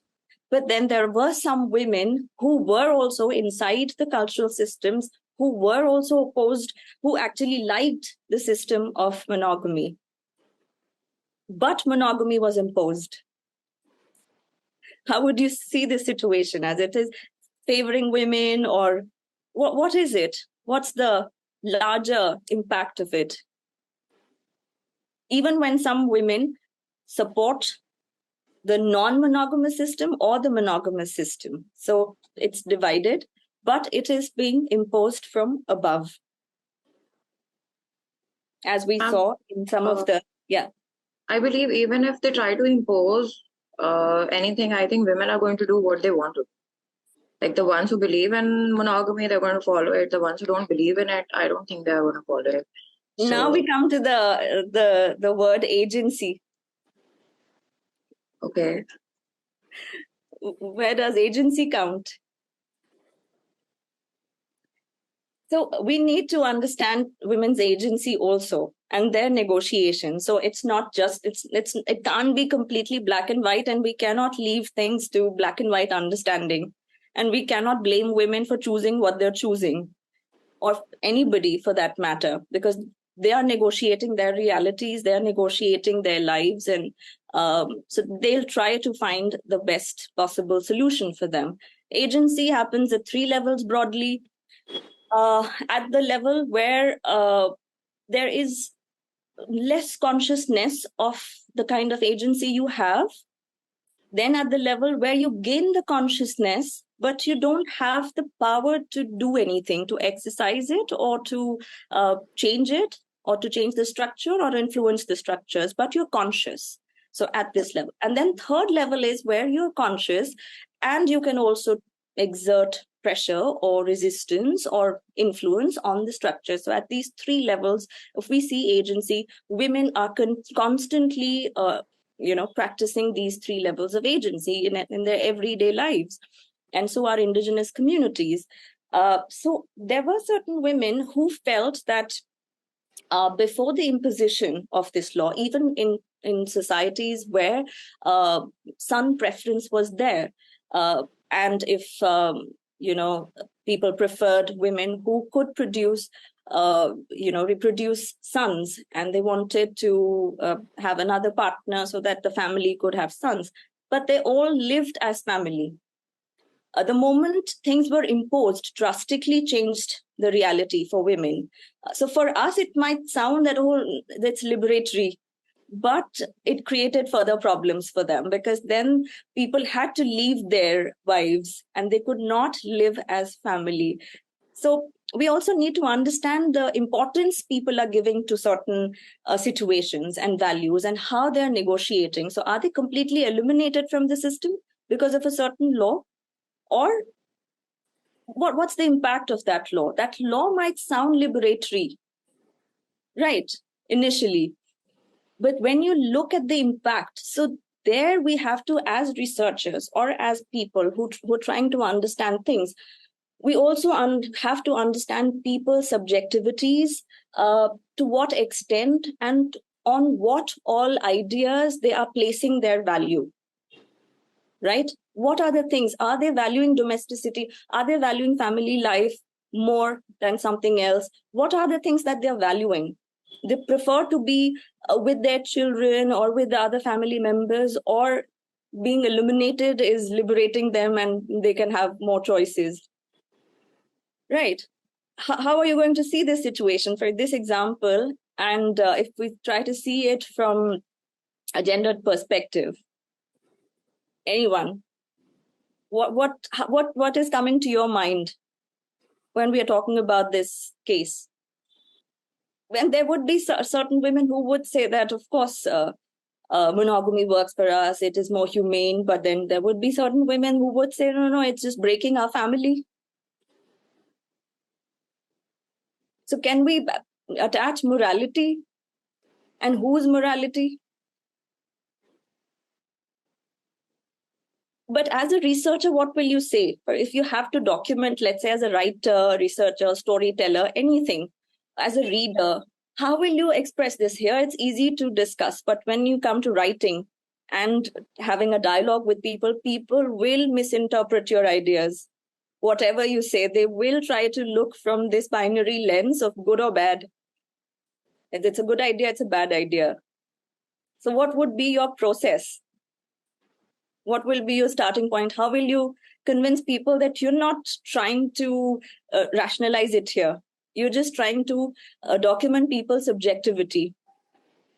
But then there were some women who were also inside the cultural systems, who were also opposed, who actually liked the system of monogamy. But monogamy was imposed. How would you see this situation? As it is favoring women, or what is it? What's the larger impact of it? Even when some women support the non-monogamous system or the monogamous system. So it's divided, but it is being imposed from above. As we saw in some of the, I believe even if they try to impose anything, I think women are going to do what they want to. Like the ones who believe in monogamy, they're going to follow it. The ones who don't believe in it, I don't think they're going to follow it. So, now we come to the word agency. Okay. Where does agency count? So we need to understand women's agency also and their negotiation. So it's not just, it can't be completely black and white, and we cannot leave things to black and white understanding. And we cannot blame women for choosing what they're choosing, or anybody for that matter, because they are negotiating their realities, they're negotiating their lives, and so they'll try to find the best possible solution for them. Agency happens at 3 levels broadly. At the level where there is less consciousness of the kind of agency you have, then at the level where you gain the consciousness, but you don't have the power to do anything, to exercise it or to change it or to change the structure or influence the structures, but you're conscious. So at this level. And then 3rd level is where you're conscious and you can also exert pressure or resistance or influence on the structure. So at these 3 levels, if we see agency, women are constantly practicing these 3 levels of agency in their everyday lives. And so are Indigenous communities. So there were certain women who felt that before the imposition of this law, even in societies where son preference was there, and if people preferred women who could produce reproduce sons, and they wanted to have another partner so that the family could have sons, but they all lived as family. The moment things were imposed, drastically changed the reality for women. So for us, it might sound that, that's liberatory, but it created further problems for them, because then people had to leave their wives and they could not live as family. So we also need to understand the importance people are giving to certain situations and values and how they're negotiating. So are they completely eliminated from the system because of a certain law? Or what's the impact of that law? That law might sound liberatory, right, initially. But when you look at the impact, so there we have to, as researchers or as people who are trying to understand things, we also have to understand people's subjectivities, to what extent and on what all ideas they are placing their value, right? What are the things? Are they valuing domesticity? Are they valuing family life more than something else? What are the things that they're valuing? They prefer to be with their children or with the other family members, or being eliminated is liberating them and they can have more choices, right? How are you going to see this situation for this example? And if we try to see it from a gendered perspective, anyone? What is coming to your mind when we are talking about this case? And there would be certain women who would say that, of course, monogamy works for us, it is more humane. But then there would be certain women who would say, no, it's just breaking our family. So can we attach morality? And whose morality? But as a researcher, what will you say? Or if you have to document, let's say as a writer, researcher, storyteller, anything, as a reader, how will you express this? Here it's easy to discuss, but when you come to writing and having a dialogue with people, people will misinterpret your ideas. Whatever you say, they will try to look from this binary lens of good or bad. If it's a good idea, it's a bad idea. So what would be your process? What will be your starting point? How will you convince people that you're not trying to rationalize it here? You're just trying to document people's subjectivity.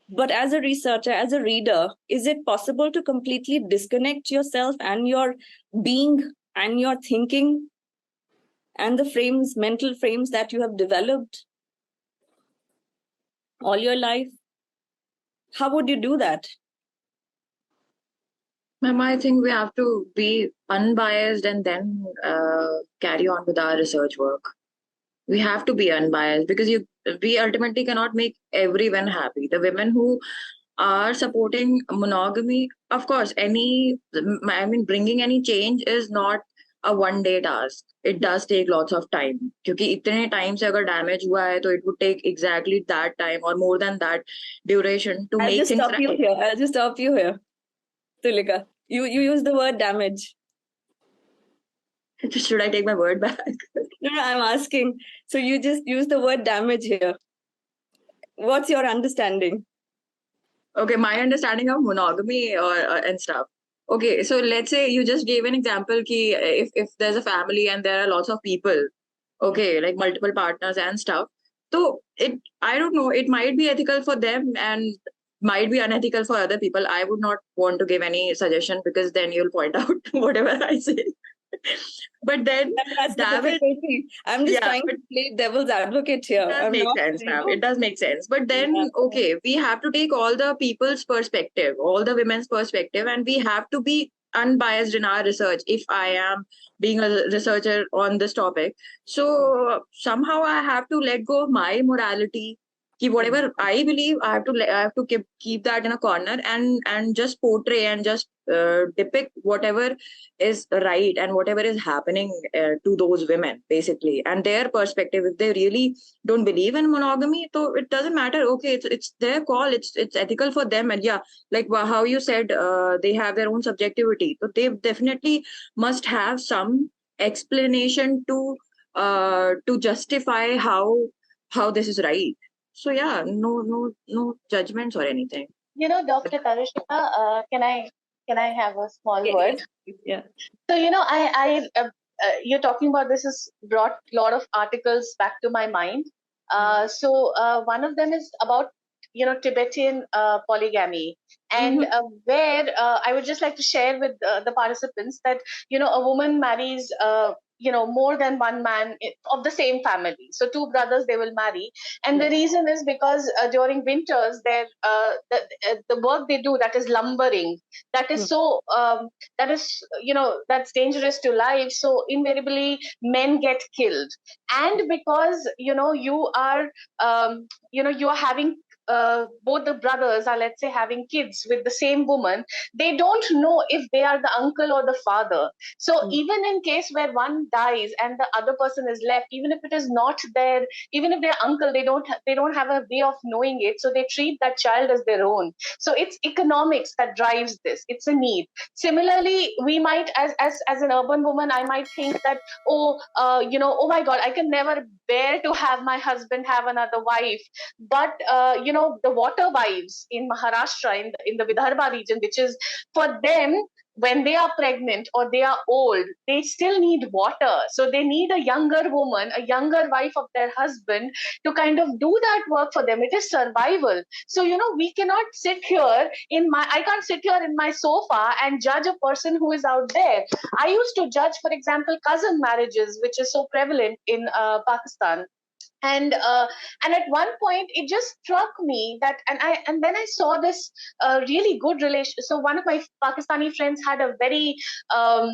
But as a researcher, as a reader, is it possible to completely disconnect yourself and your being and your thinking and the frames, mental frames that you have developed all your life? How would you do that? Ma'am, I think we have to be unbiased and then carry on with our research work. We have to be unbiased because we ultimately cannot make everyone happy. The women who are supporting monogamy, of course, bringing any change is not a one-day task. It does take lots of time. क्योंकि इतने time से अगर damage हुआ है, तो it would take exactly that time or more than that duration to make things right. I'll just stop you here. Tulika, you use the word damage. Should I take my word back? No, I'm asking. So you just use the word damage here. What's your understanding? Okay, my understanding of monogamy and stuff. Okay, so let's say you just gave an example ki if there's a family and there are lots of people, okay, like multiple partners and stuff. So I don't know, it might be ethical for them and might be unethical for other people. I would not want to give any suggestion because then you'll point out whatever I say. But then I'm just trying to play devil's advocate here. It does make sense now. It does make sense. But then, okay, we have to take all the people's perspective, all the women's perspective, and we have to be unbiased in our research if I am being a researcher on this topic. So somehow I have to let go of my morality. whatever I believe, I have to keep that in a corner and just portray and just depict whatever is right and whatever is happening to those women, basically, and their perspective. If they really don't believe in monogamy, so it doesn't matter. Okay, it's their call. It's ethical for them. And yeah, like how you said, they have their own subjectivity. So they definitely must have some explanation to justify how this is right. So yeah, no judgments or anything. Dr. Tarushikha, can I have a small word? Yeah. So, you're talking about this has brought a lot of articles back to my mind. So one of them is about, Tibetan polygamy. And where I would just like to share with the participants that, a woman marries, more than one man of the same family. So two brothers, they will marry. And the reason is because during winters, the work they do, that is lumbering, that is that's dangerous to life. So invariably men get killed. And because, you are having both the brothers are, let's say, having kids with the same woman, they don't know if they are the uncle or the father. So even in case where one dies and the other person is left, even if it is not their, even if they're uncle, they don't have a way of knowing it. So they treat that child as their own. So it's economics that drives this. It's a need. Similarly, we might, as an urban woman, I might think that, oh my God, I can never bear to have my husband have another wife. But the water wives in Maharashtra, in the Vidarbha region, which is for them, when they are pregnant or they are old, they still need water. So they need a younger woman, a younger wife of their husband, to kind of do that work for them. It is survival. So, we cannot sit here I can't sit here in my sofa and judge a person who is out there. I used to judge, for example, cousin marriages, which is so prevalent in Pakistan. And at one point it just struck me that, and then I saw this really good relation. So one of my Pakistani friends had a very a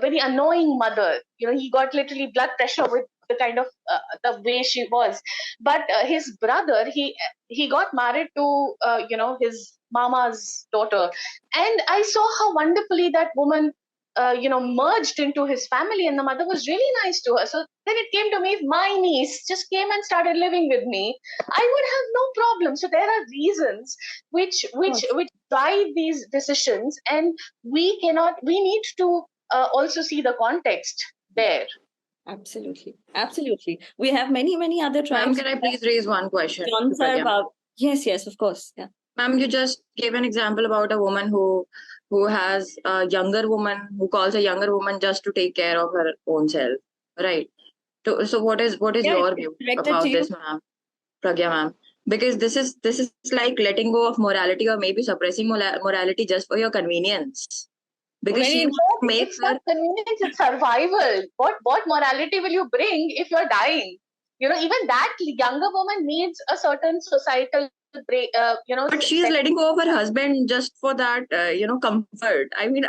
very annoying mother. He got literally blood pressure with the kind of the way she was. But his brother, he got married to his mama's daughter, and I saw how wonderfully that woman merged into his family, and the mother was really nice to her. So then it came to me, if my niece just came and started living with me, I would have no problem. So there are reasons which drive these decisions, and we need to also see the context there. Absolutely. We have many other tribes. Ma'am, can I please raise one question? Yes, of course. Yeah. Ma'am, you just gave an example about a woman who has a younger woman, who calls a younger woman just to take care of her own self, right? So what is your view about this, ma'am, Pragya ma'am? Because this is like letting go of morality, or maybe suppressing morality just for your convenience. Because it's not convenience, it's survival. What morality will you bring if you're dying? Even that younger woman needs a certain societal break. But she's letting go of her husband just for that, comfort. I mean,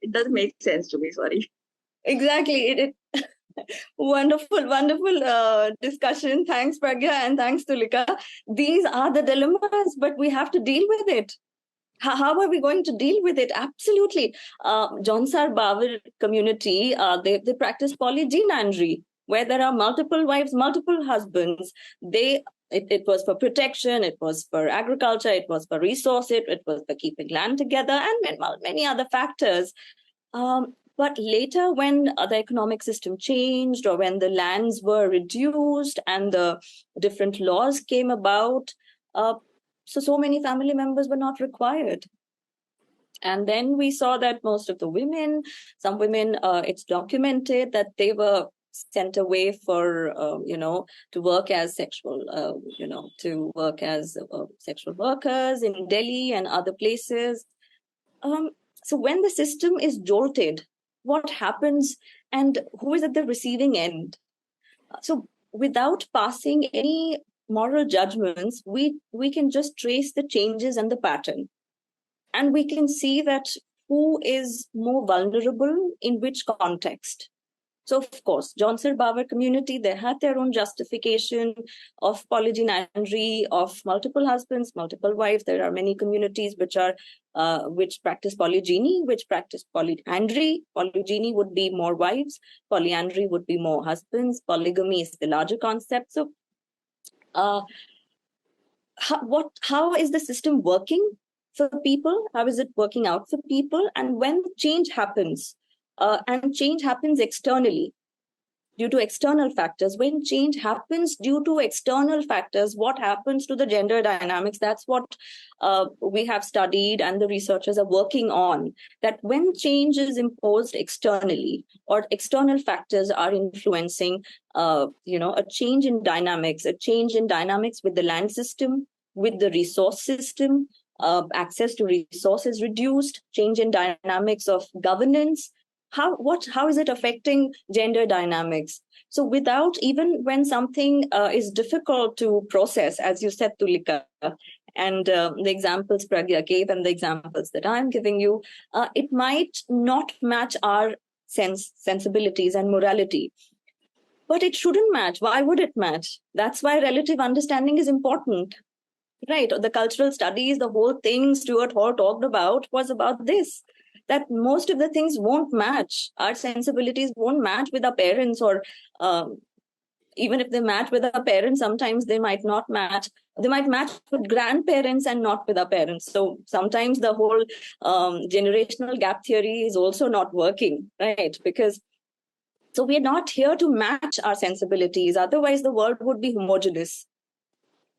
it doesn't make sense to me. Sorry. Exactly. Wonderful discussion. Thanks, Pragya, and thanks, Tulika. These are the dilemmas, but we have to deal with it. How are we going to deal with it? Absolutely. Jonsar Bawar community, they practice polygynandry, where there are multiple wives, multiple husbands. It was for protection, it was for agriculture, it was for resources, it was for keeping land together, and many other factors. But later, when the economic system changed, or when the lands were reduced and the different laws came about, so many family members were not required. And then we saw that most of the women, some women, it's documented that they were sent away for, to work as sexual workers in Delhi and other places. So when the system is jolted, what happens, and who is at the receiving end? So without passing any moral judgments, we can just trace the changes and the pattern. And we can see that who is more vulnerable in which context. So, of course, Johnson Bower community, they had their own justification of polygynandry, of multiple husbands, multiple wives. There are many communities which practice polygyny, which practice polyandry. Polygyny would be more wives, polyandry would be more husbands. Polygamy is the larger concept. So, how is the system working for people? How is it working out for people? And when change happens, and change happens externally due to external factors, when change happens due to external factors, what happens to the gender dynamics? That's what we have studied and the researchers are working on, that when change is imposed externally or external factors are influencing, a change in dynamics, with the land system, with the resource system, access to resources reduced, change in dynamics of governance, how is it affecting gender dynamics? So even when something is difficult to process, as you said, Tulika, and the examples Pragya gave and the examples that I'm giving you, it might not match our sensibilities and morality. But it shouldn't match. Why would it match? That's why relative understanding is important. Right, the cultural studies, the whole thing Stuart Hall talked about was about this, that most of the things won't match. Our sensibilities won't match with our parents, or even if they match with our parents, sometimes they might not match. They might match with grandparents and not with our parents. So sometimes the whole generational gap theory is also not working, right? So we're not here to match our sensibilities. Otherwise, the world would be homogeneous.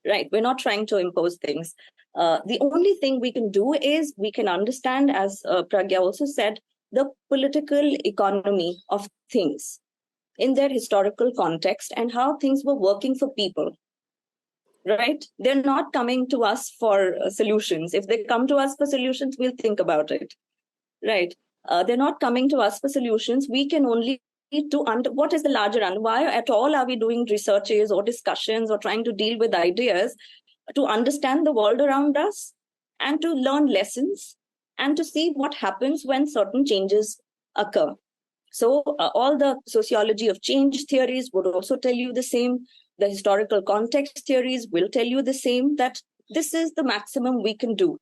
Right, we're not trying to impose things. The only thing we can do is we can understand, as Pragya also said, the political economy of things in their historical context and how things were working for people. Right? They're not coming to us for solutions. If they come to us for solutions, we'll think about it. Right? They're not coming to us for solutions. We can only what is the larger and why at all are we doing researches or discussions or trying to deal with ideas to understand the world around us and to learn lessons and to see what happens when certain changes occur. So all the sociology of change theories would also tell you the same. The historical context theories will tell you the same, that this is the maximum we can do.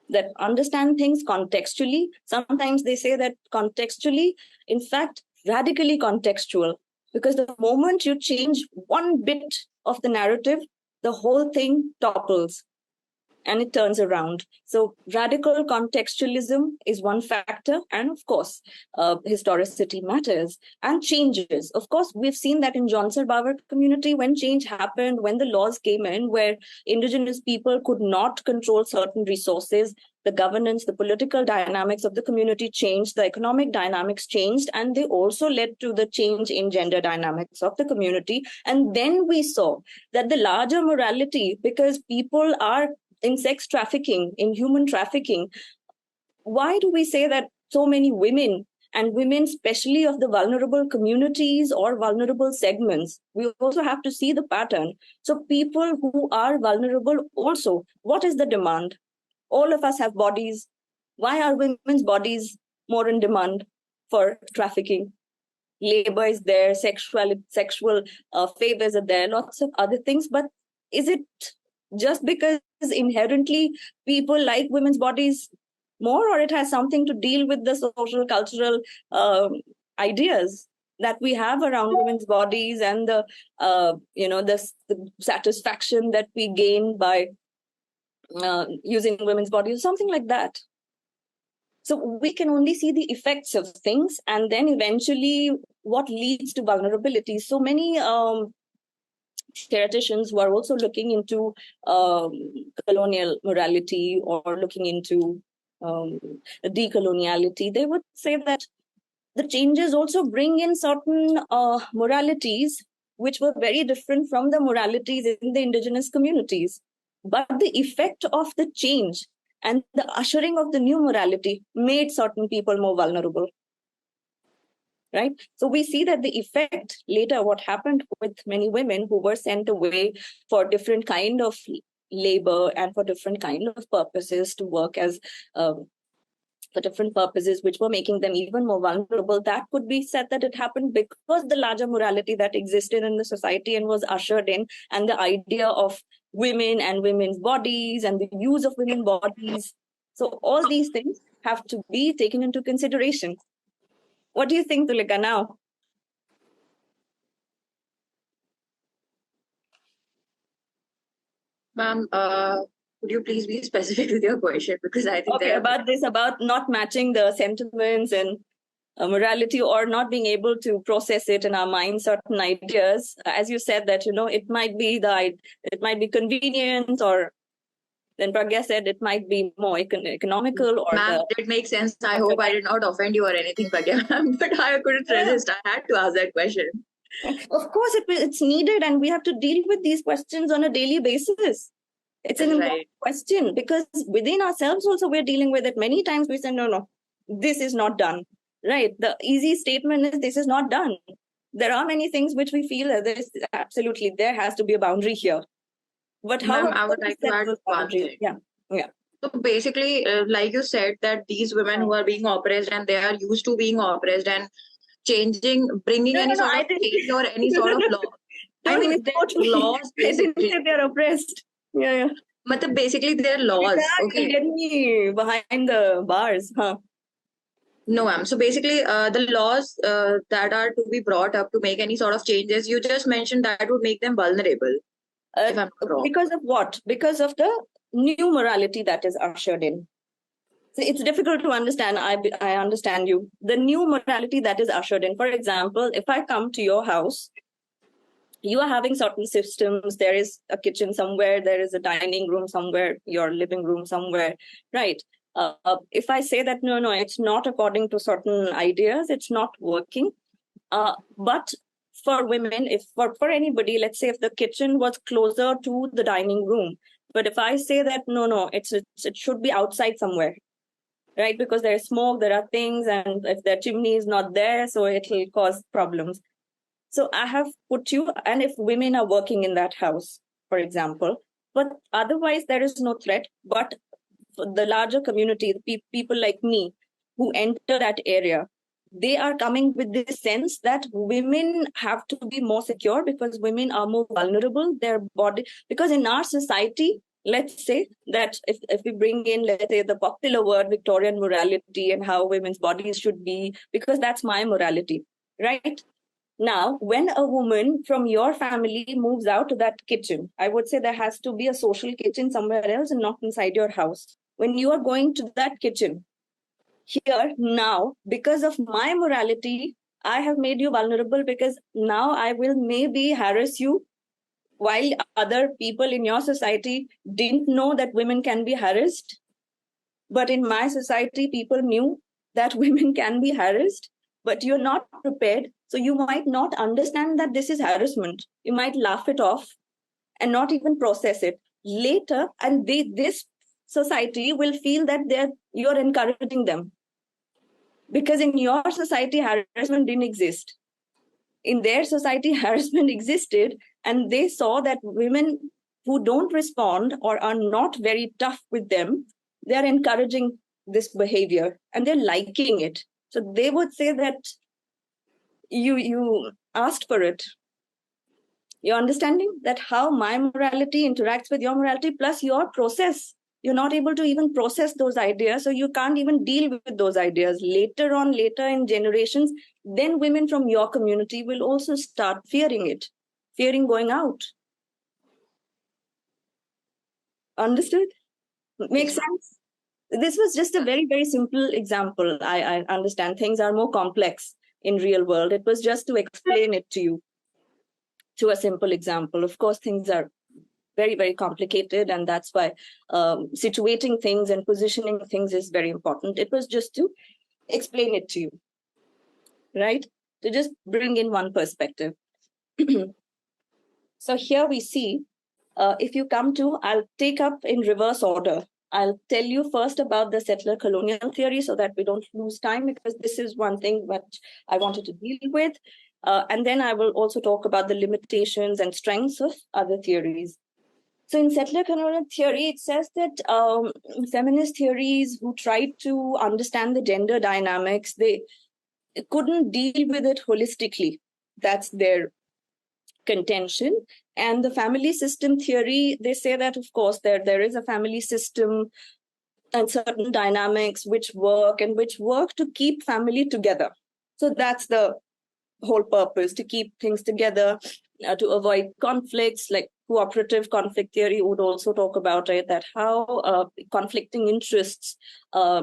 That understand things contextually. Sometimes they say that contextually, in fact, radically contextual, because the moment you change one bit of the narrative, the whole thing topples and it turns around. So radical contextualism is one factor. And of course, historicity matters and changes. Of course, we've seen that in Johnson Bower community, when change happened, when the laws came in, where indigenous people could not control certain resources, the governance, the political dynamics of the community changed, the economic dynamics changed, and they also led to the change in gender dynamics of the community. And then we saw that the larger morality, because people are in sex trafficking, in human trafficking, why do we say that so many women, and women especially of the vulnerable communities or vulnerable segments, we also have to see the pattern. So people who are vulnerable also, what is the demand? All of us have bodies. Why are women's bodies more in demand for trafficking? Labor is there, sexual favors are there, lots of other things. But is it just because inherently people like women's bodies more, or it has something to deal with the social cultural ideas that we have around women's bodies and the satisfaction that we gain by using women's bodies, something like that? So we can only see the effects of things, and then eventually what leads to vulnerability. So many theoreticians who are also looking into colonial morality or looking into decoloniality, they would say that the changes also bring in certain moralities which were very different from the moralities in the indigenous communities. But the effect of the change and the ushering of the new morality made certain people more vulnerable. Right? So we see that the effect later, what happened with many women who were sent away for different kind of labor and for different kind of purposes to work as for different purposes, which were making them even more vulnerable, that could be said that it happened because the larger morality that existed in the society and was ushered in, and the idea of women and women's bodies and the use of women's bodies. So all these things have to be taken into consideration. What do you think, Tulika, now? Ma'am, could you please be specific with your question? Because I think about not matching the sentiments and morality, or not being able to process it in our mind, certain ideas. As you said that, it might be convenient, or then Pragya said it might be more economical. Or ma'am, it makes sense. I hope I did not offend you or anything, Pragya, but I couldn't resist. I had to ask that question. Of course, it's needed, and we have to deal with these questions on a daily basis. It's an important question, because within ourselves also we're dealing with it. Many times we say, no, this is not done. Right. The easy statement is this is not done. There are many things which we feel that there has to be a boundary here. But how? I would like to add one thing. Yeah. So basically, like you said, that these women who are being oppressed and they are used to being oppressed, and bringing any sort of change or any sort of law. I mean, laws basically. They're oppressed. Yeah. But basically, they're laws. Okay. Get me behind the bars, huh? No, ma'am. So basically, the laws that are to be brought up to make any sort of changes, you just mentioned that would make them vulnerable. If I'm not wrong. Because of what? Because of the new morality that is ushered in. So it's difficult to understand. I understand you. The new morality that is ushered in. For example, if I come to your house, you are having certain systems. There is a kitchen somewhere. There is a dining room somewhere. Your living room somewhere. Right. If I say that, no, it's not according to certain ideas, it's not working. But for women, if for anybody, let's say if the kitchen was closer to the dining room, but if I say that, no, it should be outside somewhere, right? Because there is smoke, there are things, and if the chimney is not there, so it will cause problems. So I have put you, and if women are working in that house, for example, but otherwise there is no threat, but the larger community, the people like me who enter that area, they are coming with this sense that women have to be more secure because women are more vulnerable, their body, because in our society, let's say that if we bring in, let's say, the popular word Victorian morality and how women's bodies should be, because that's my morality, right? Now, when a woman from your family moves out to that kitchen, I would say there has to be a social kitchen somewhere else and not inside your house. When you are going to that kitchen, here now, because of my morality, I have made you vulnerable, because now I will maybe harass you, while other people in your society didn't know that women can be harassed. But in my society, people knew that women can be harassed, but you're not prepared. So you might not understand that this is harassment. You might laugh it off and not even process it later. And this society will feel that you're encouraging them. Because in your society, harassment didn't exist. In their society, harassment existed, and they saw that women who don't respond or are not very tough with them, they're encouraging this behavior and they're liking it. So they would say that you asked for it. You're understanding that how my morality interacts with your morality plus your process. You're not able to even process those ideas, so you can't even deal with those ideas. Later in generations, then women from your community will also start fearing it, fearing going out. Understood? Makes sense? This was just a very, very simple example. I understand things are more complex in real world. It was just to explain it to you to a simple example. Of course, things are very, very complicated, and that's why situating things and positioning things is very important. It was just to explain it to you, right? To just bring in one perspective. So here we see, if you come to, I'll take up in reverse order. I'll tell you first about the settler colonial theory so that we don't lose time, because this is one thing that I wanted to deal with. And then I will also talk about the limitations and strengths of other theories. So in settler colonial theory, it says that feminist theories who tried to understand the gender dynamics, they couldn't deal with it holistically. That's their contention. And the family system theory, they say that, of course, there is a family system and certain dynamics which work to keep family together. So that's the whole purpose, to keep things together, to avoid conflicts. Like cooperative conflict theory would also talk about it, that how conflicting interests, are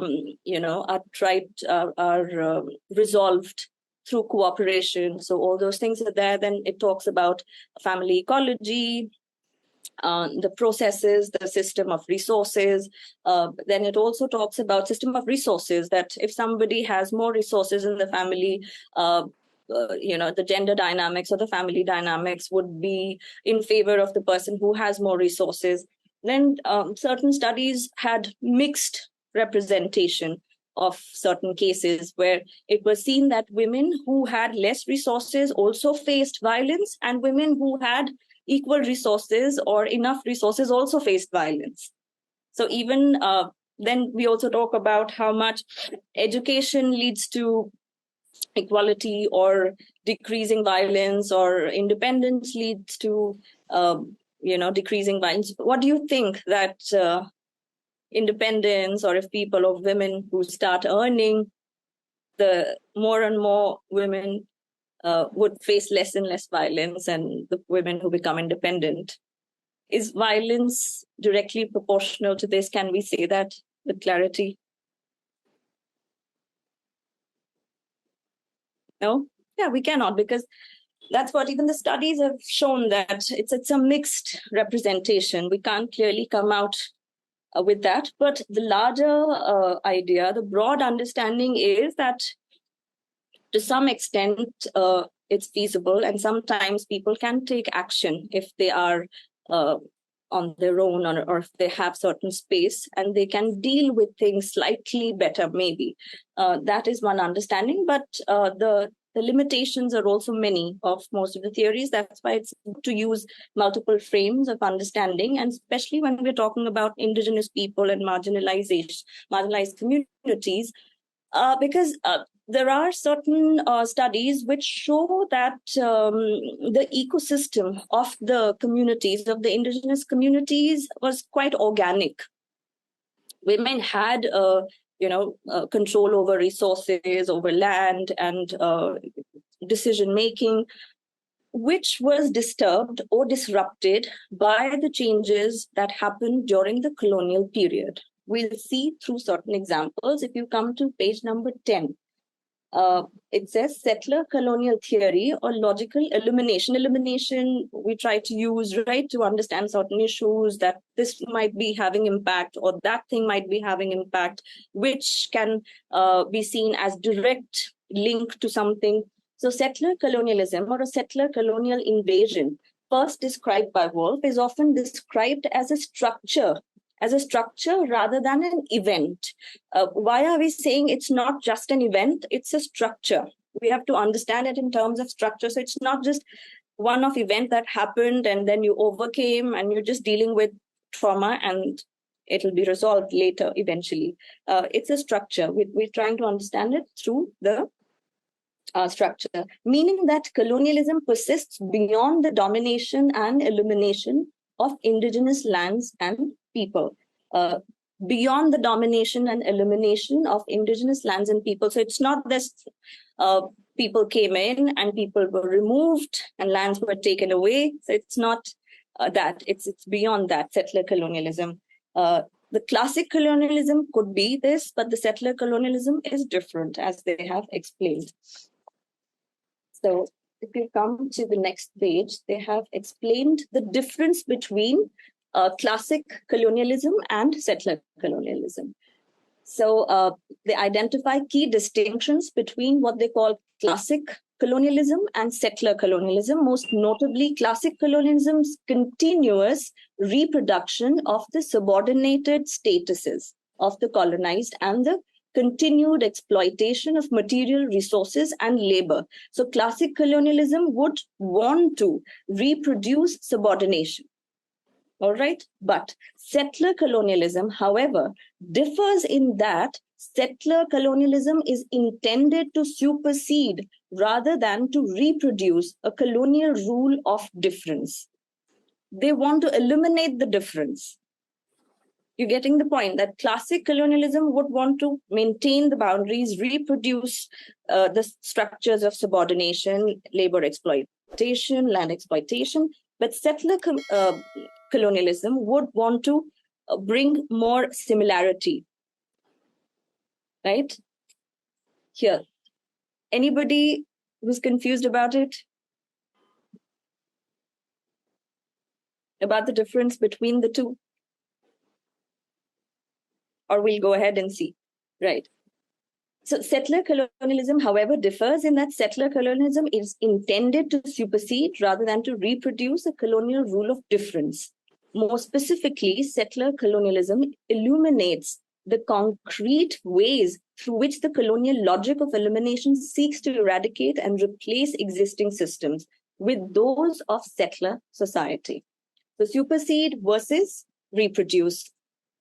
resolved through cooperation. So all those things are there. Then it talks about family ecology, the processes, the system of resources. Then it also talks about system of resources, that if somebody has more resources in the family, the gender dynamics or the family dynamics would be in favor of the person who has more resources. Then certain studies had mixed representation of certain cases where it was seen that women who had less resources also faced violence, and women who had equal resources or enough resources also faced violence. So even then we also talk about how much education leads to equality or decreasing violence, or independence leads to decreasing violence. What do you think that independence, or if people or women who start earning, the more and more women would face less and less violence, and the women who become independent? Is violence directly proportional to this? Can we say that with clarity? No? Yeah, we cannot, because that's what even the studies have shown, that it's a mixed representation. We can't clearly come out with that. But the larger idea, the broad understanding is that to some extent it's feasible, and sometimes people can take action if they are on their own, or if they have certain space, and they can deal with things slightly better, maybe. That is one understanding, but the limitations are also many of most of the theories. That's why it's good to use multiple frames of understanding, and especially when we're talking about indigenous people and marginalized communities, because there are certain studies which show that the ecosystem of the communities, of the indigenous communities, was quite organic. Women had control over resources, over land, and decision making, which was disturbed or disrupted by the changes that happened during the colonial period. We'll see through certain examples. If you come to page number 10, it says settler colonial theory or logical elimination. Elimination we try to use, right, to understand certain issues, that this might be having impact or that thing might be having impact, which can be seen as direct link to something. So settler colonialism or a settler colonial invasion, first described by Wolf, is often described as a structure rather than an event. Why are we saying it's not just an event? It's a structure. We have to understand it in terms of structure. So it's not just one-off event that happened and then you overcame and you're just dealing with trauma and it'll be resolved later eventually. It's a structure. We're trying to understand it through the structure, meaning that colonialism persists beyond the domination and elimination of indigenous lands and people, beyond the domination and elimination of indigenous lands and people. So it's not this people came in and people were removed and lands were taken away. So it's not that. It's beyond that, settler colonialism. The classic colonialism could be this, but the settler colonialism is different, as they have explained. So if you come to the next page, they have explained the difference between classic colonialism and settler colonialism. So they identify key distinctions between what they call classic colonialism and settler colonialism, most notably classic colonialism's continuous reproduction of the subordinated statuses of the colonized and the continued exploitation of material resources and labor. So classic colonialism would want to reproduce subordination. All right. But settler colonialism, however, differs in that settler colonialism is intended to supersede rather than to reproduce a colonial rule of difference. They want to eliminate the difference. You're getting the point that classic colonialism would want to maintain the boundaries, reproduce the structures of subordination, labor exploitation, land exploitation. But settler colonialism would want to bring more similarity. Right? Here. Anybody who's confused about it? About the difference between the two? Or we'll go ahead and see. Right. So settler colonialism, however, differs in that settler colonialism is intended to supersede rather than to reproduce a colonial rule of difference. More specifically, settler colonialism illuminates the concrete ways through which the colonial logic of elimination seeks to eradicate and replace existing systems with those of settler society. So supersede versus reproduce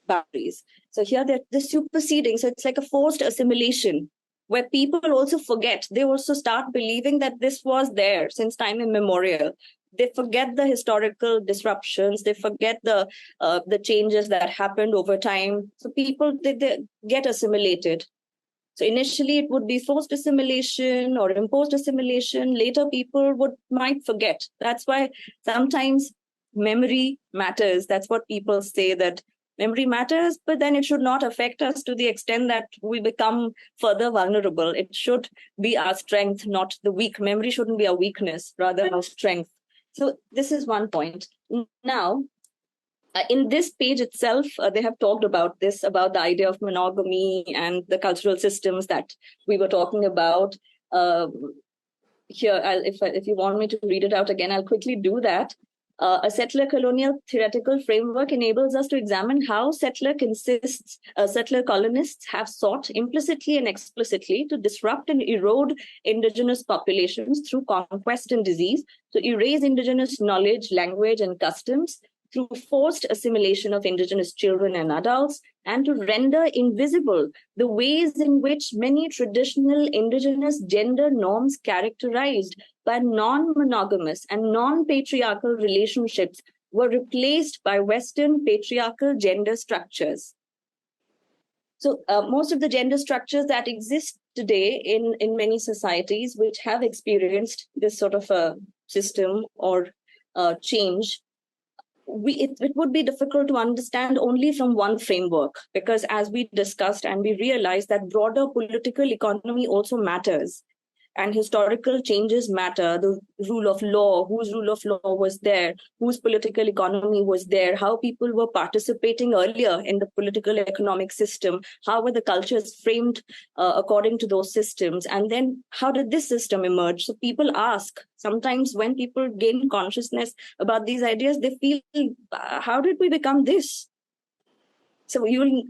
boundaries. So here they're superseding. So it's like a forced assimilation where people also forget. They also start believing that this was there since time immemorial. They forget the historical disruptions. They forget the changes that happened over time. So people, they get assimilated. So initially it would be forced assimilation or imposed assimilation. Later people might forget. That's why sometimes memory matters. That's what people say, that memory matters, but then it should not affect us to the extent that we become further vulnerable. It should be our strength, not the weak. Memory shouldn't be our weakness, rather our strength. So this is one point. Now, in this page itself, they have talked about this, about the idea of monogamy and the cultural systems that we were talking about. Here, if you want me to read it out again, I'll quickly do that. A settler colonial theoretical framework enables us to examine how settler colonists have sought implicitly and explicitly to disrupt and erode indigenous populations through conquest and disease, to erase indigenous knowledge, language, and customs, through forced assimilation of indigenous children and adults, and to render invisible the ways in which many traditional indigenous gender norms characterized by non-monogamous and non-patriarchal relationships were replaced by Western patriarchal gender structures. So most of the gender structures that exist today in many societies which have experienced this sort of a system or change, it would be difficult to understand only from one framework, because as we discussed and we realized that broader political economy also matters. And historical changes matter. The rule of law, whose rule of law was there, whose political economy was there, how people were participating earlier in the political economic system, how were the cultures framed according to those systems, and then how did this system emerge? So people ask, sometimes when people gain consciousness about these ideas, they feel, how did we become this? So you will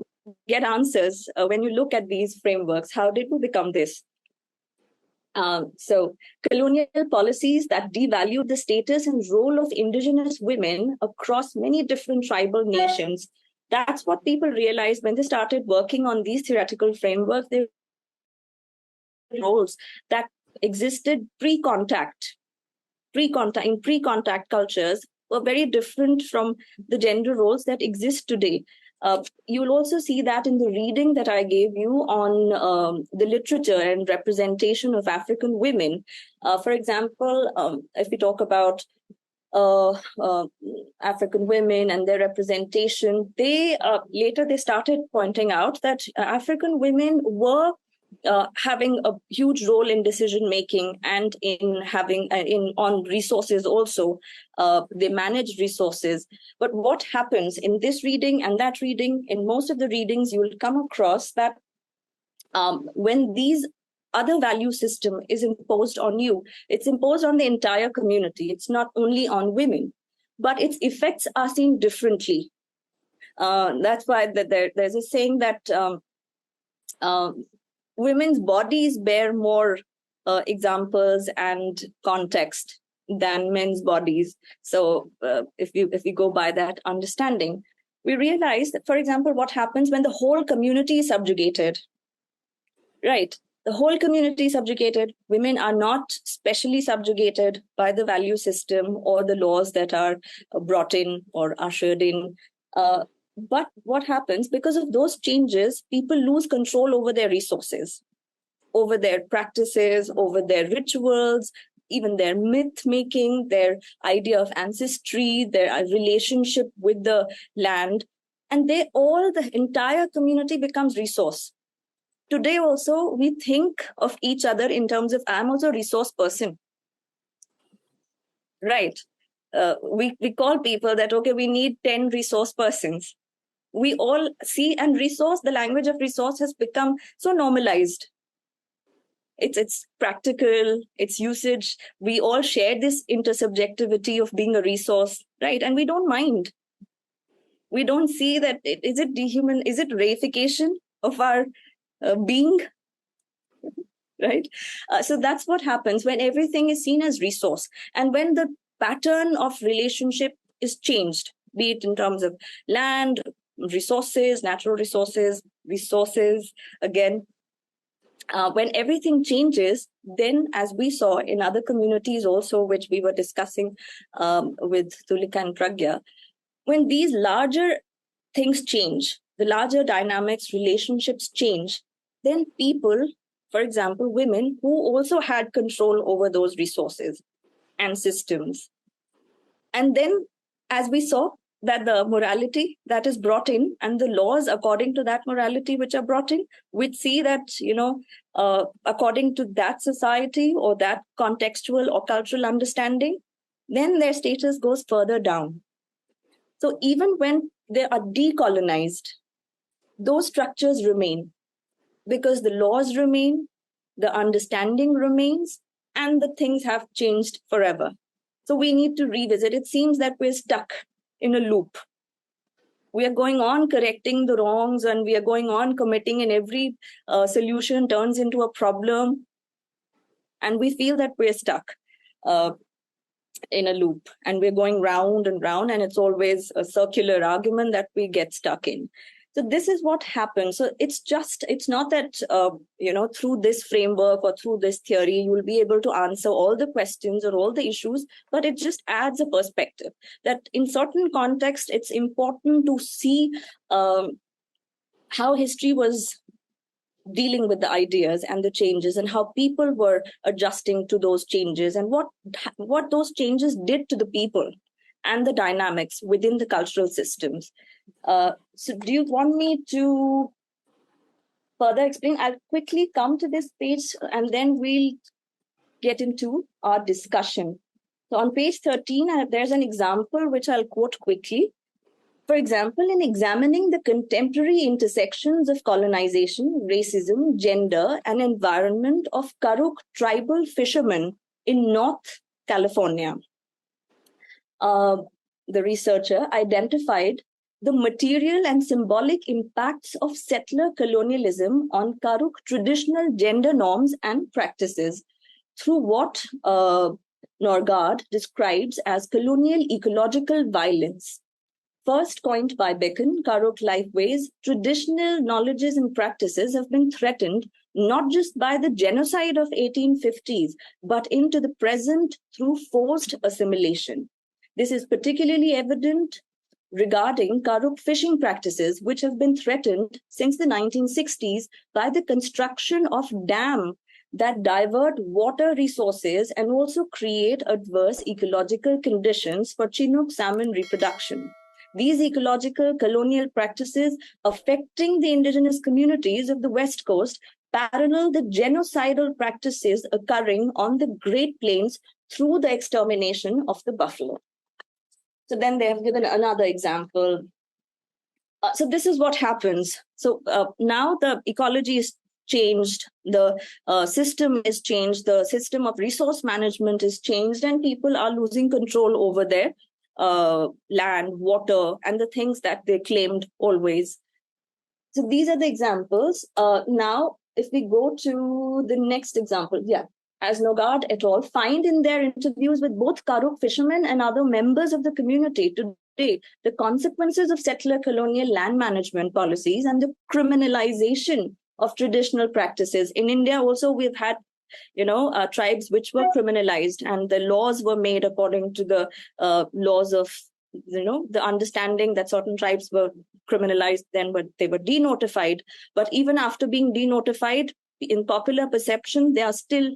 get answers when you look at these frameworks. How did we become this? So colonial policies that devalued the status and role of indigenous women across many different tribal nations. That's what people realized when they started working on these theoretical frameworks. They roles that existed pre-contact cultures were very different from the gender roles that exist today. You'll also see that in the reading that I gave you on the literature and representation of African women. For example, if we talk about African women and their representation, they later started pointing out that African women were having a huge role in decision making and in having on resources also. They manage resources. But what happens in this reading and that reading, in most of the readings, you will come across that when these other value system is imposed on you, it's imposed on the entire community. It's not only on women, but its effects are seen differently. That's why there's a saying that women's bodies bear more examples and context than men's bodies. So if we go by that understanding, we realize that, for example, what happens when the whole community is subjugated, right? The whole community is subjugated. Women are not specially subjugated by the value system or the laws that are brought in or ushered in. But what happens, because of those changes, people lose control over their resources, over their practices, over their rituals, even their myth making, their idea of ancestry, their relationship with the land. And the entire community becomes resource. Today also, we think of each other in terms of, I'm also a resource person. Right. We call people that, okay, we need 10 resource persons. We all see, and the language of resource has become so normalized. It's practical, it's usage. We all share this intersubjectivity of being a resource, right? And we don't mind. We don't see that, is it reification of our being? Right? So that's what happens when everything is seen as resource. And when the pattern of relationship is changed, be it in terms of land, resources, natural resources, again, when everything changes, then as we saw in other communities also, which we were discussing with Tulika and Pragya, when these larger things change, the larger dynamics, relationships change, then people, for example, women who also had control over those resources and systems. And then, as we saw, that the morality that is brought in and the laws according to that morality which are brought in, we see that, according to that society or that contextual or cultural understanding, then their status goes further down. So even when they are decolonized, those structures remain because the laws remain, the understanding remains, and the things have changed forever. So we need to revisit. It seems that we're stuck in a loop. We are going on correcting the wrongs, and we are going on committing, and every solution turns into a problem. And we feel that we're stuck in a loop, and we're going round and round, and it's always a circular argument that we get stuck in. So this is what happens. So it's not that, through this framework or through this theory, you will be able to answer all the questions or all the issues, but it just adds a perspective that in certain contexts, it's important to see how history was dealing with the ideas and the changes, and how people were adjusting to those changes, and what those changes did to the people and the dynamics within the cultural systems. So do you want me to further explain? I'll quickly come to this page and then we'll get into our discussion. So on page 13, there's an example which I'll quote quickly. For example, in examining the contemporary intersections of colonization, racism, gender, and environment of Karuk tribal fishermen in North California, the researcher identified the material and symbolic impacts of settler colonialism on Karuk traditional gender norms and practices through what Norgard describes as colonial ecological violence. First coined by Bacon, Karuk lifeways, traditional knowledges and practices have been threatened not just by the genocide of 1850s, but into the present through forced assimilation. This is particularly evident regarding Karuk fishing practices, which have been threatened since the 1960s by the construction of dams that divert water resources and also create adverse ecological conditions for Chinook salmon reproduction. These ecological colonial practices affecting the indigenous communities of the West Coast parallel the genocidal practices occurring on the Great Plains through the extermination of the buffalo. So then they have given another example. So this is what happens. So now the ecology is changed, the system is changed, the system of resource management is changed, and people are losing control over their land, water, and the things that they claimed always. So these are the examples. Now, if we go to the next example, as Nogard et al. Find in their interviews with both Karuk fishermen and other members of the community today, the consequences of settler colonial land management policies and the criminalization of traditional practices. In India also, we've had tribes which were criminalized, and the laws were made according to the laws of the understanding that certain tribes were criminalized then, but they were denotified. But even after being denotified, in popular perception, they are still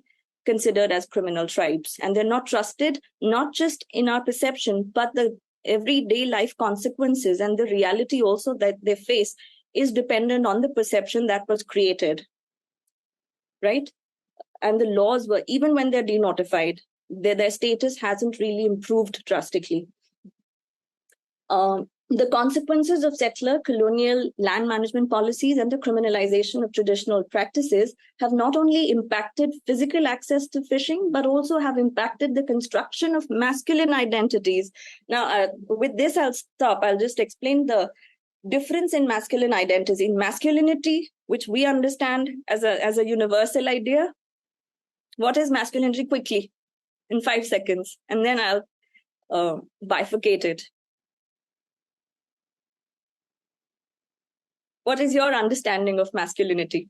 considered as criminal tribes, and they're not trusted, not just in our perception, but the everyday life consequences and the reality also that they face is dependent on the perception that was created, right? And the laws were, even when they're denotified, their status hasn't really improved drastically. The consequences of settler colonial land management policies and the criminalization of traditional practices have not only impacted physical access to fishing, but also have impacted the construction of masculine identities. Now, with this, I'll stop. I'll just explain the difference in masculine identity. In masculinity, which we understand as a universal idea. What is masculinity? Quickly, in 5 seconds, and then I'll bifurcate it. What is your understanding of masculinity?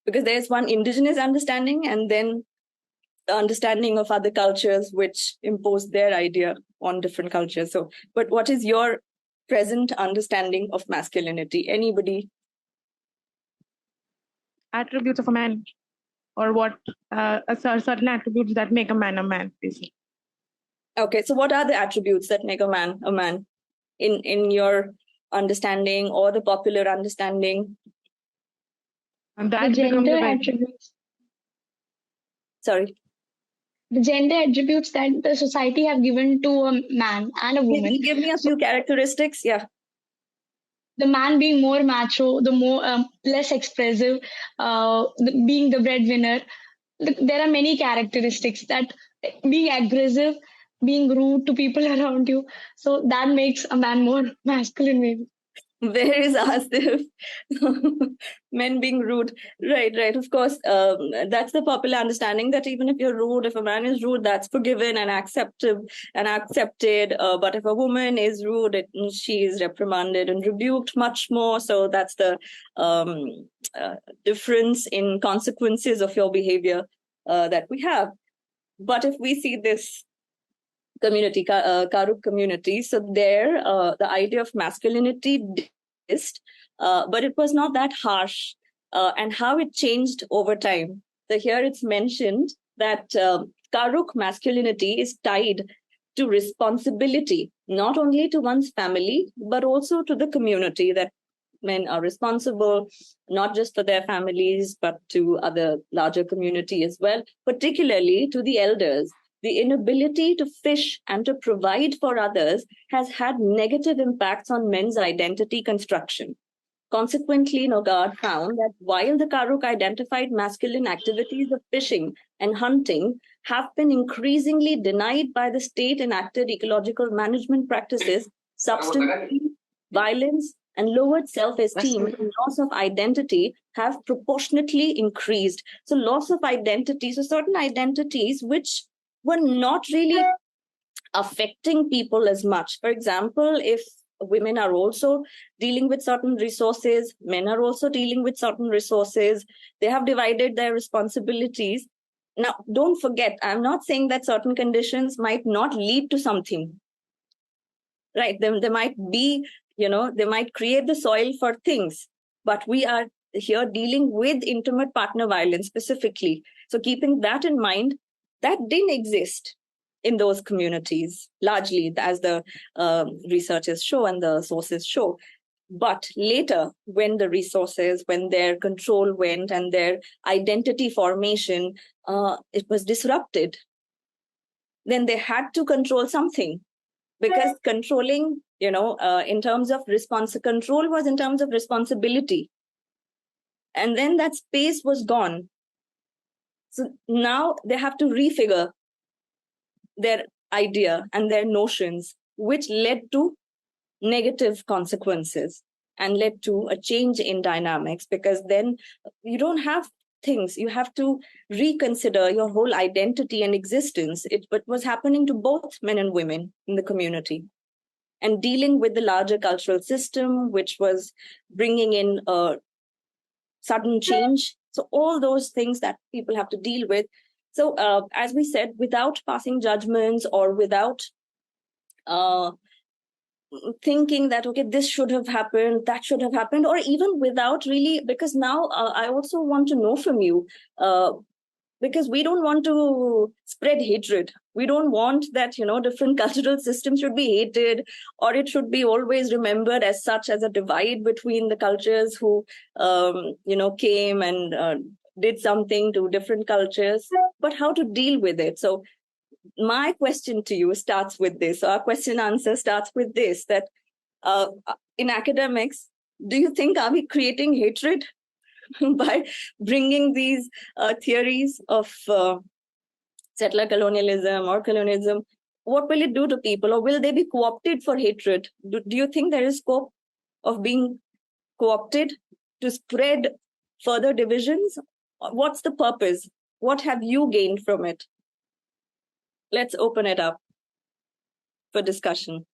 Because there's one indigenous understanding and then the understanding of other cultures which impose their idea on different cultures. So, but what is your present understanding of masculinity? Anybody? Attributes of a man, or what certain attributes that make a man, basically. Okay, so what are the attributes that make a man in your understanding or the popular understanding? And that the gender becomes attributes. Sorry. The gender attributes that the society have given to a man and a woman. Give me a few characteristics. Yeah. The man being more macho, the more less expressive, being the breadwinner. There are many characteristics that being aggressive, being rude to people around you. So that makes a man more masculine, maybe. Where is Asif? Men being rude. Right. Of course, that's the popular understanding that even if you're rude, if a man is rude, that's forgiven and accepted. But if a woman is rude, she is reprimanded and rebuked much more. So that's the difference in consequences of your behavior that we have. But if we see this community, Karuk community, so there the idea of masculinity exists, but it was not that harsh, and how it changed over time. So here it's mentioned that Karuk masculinity is tied to responsibility, not only to one's family, but also to the community, that men are responsible not just for their families, but to other larger community as well, particularly to the elders. The inability to fish and to provide for others has had negative impacts on men's identity construction. Consequently, Nogard found that while the Karuk identified masculine activities of fishing and hunting have been increasingly denied by the state-enacted ecological management practices, substance abuse, violence, and lowered self-esteem and loss of identity have proportionately increased. So loss of identity, so certain identities which were not really affecting people as much. For example, if women are also dealing with certain resources, men are also dealing with certain resources, they have divided their responsibilities. Now, don't forget, I'm not saying that certain conditions might not lead to something, right? They might be, they might create the soil for things, but we are here dealing with intimate partner violence specifically. So keeping that in mind, that didn't exist in those communities, largely, as the researchers show and the sources show. But later, when the resources, when their control went and their identity formation, it was disrupted, then they had to control something. Because controlling, in terms of control was in terms of responsibility. And then that space was gone. So now they have to refigure their idea and their notions, which led to negative consequences and led to a change in dynamics, because then you don't have things. You have to reconsider your whole identity and existence. It was happening to both men and women in the community, and dealing with the larger cultural system, which was bringing in a sudden change. So all those things that people have to deal with. So as we said, without passing judgments or without thinking that, okay, this should have happened, that should have happened, or even without really, because now I also want to know from you, because we don't want to spread hatred. We don't want that, different cultural systems should be hated, or it should be always remembered as such, as a divide between the cultures who, came and did something to different cultures, but how to deal with it. So my question to you starts with this. Our question answer starts with this, that in academics, do you think, are we creating hatred by bringing these theories of settler colonialism or colonialism? What will it do to people, or will they be co-opted for hatred? Do you think there is scope of being co-opted to spread further divisions? What's the purpose? What have you gained from it? Let's open it up for discussion.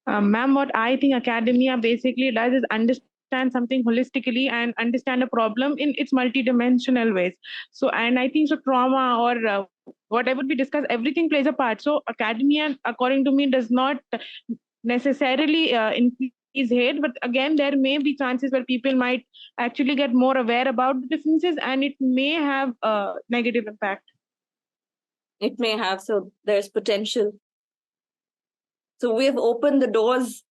Ma'am, what I think academia basically does is understand something holistically and understand a problem in its multidimensional ways. So, and I think so trauma or whatever we discuss, everything plays a part. So academia, according to me, does not necessarily increase hate, but again, there may be chances where people might actually get more aware about the differences, and it may have a negative impact. It may have, so there's potential. So we've opened the doors,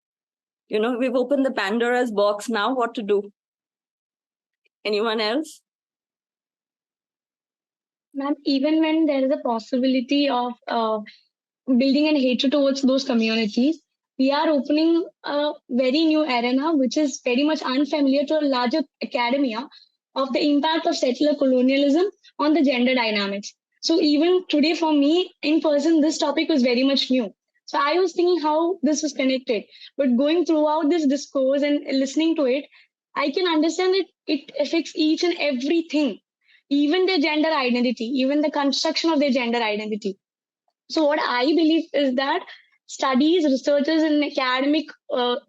we've opened the Pandora's box. Now what to do? Anyone else? Ma'am, even when there is a possibility of building an hatred towards those communities, we are opening a very new arena, which is very much unfamiliar to a larger academia, of the impact of settler colonialism on the gender dynamics. So even today for me, in person, this topic was very much new. So I was thinking how this was connected. But going throughout this discourse and listening to it, I can understand that it affects each and everything, even their gender identity, even the construction of their gender identity. So what I believe is that studies, researchers, and academic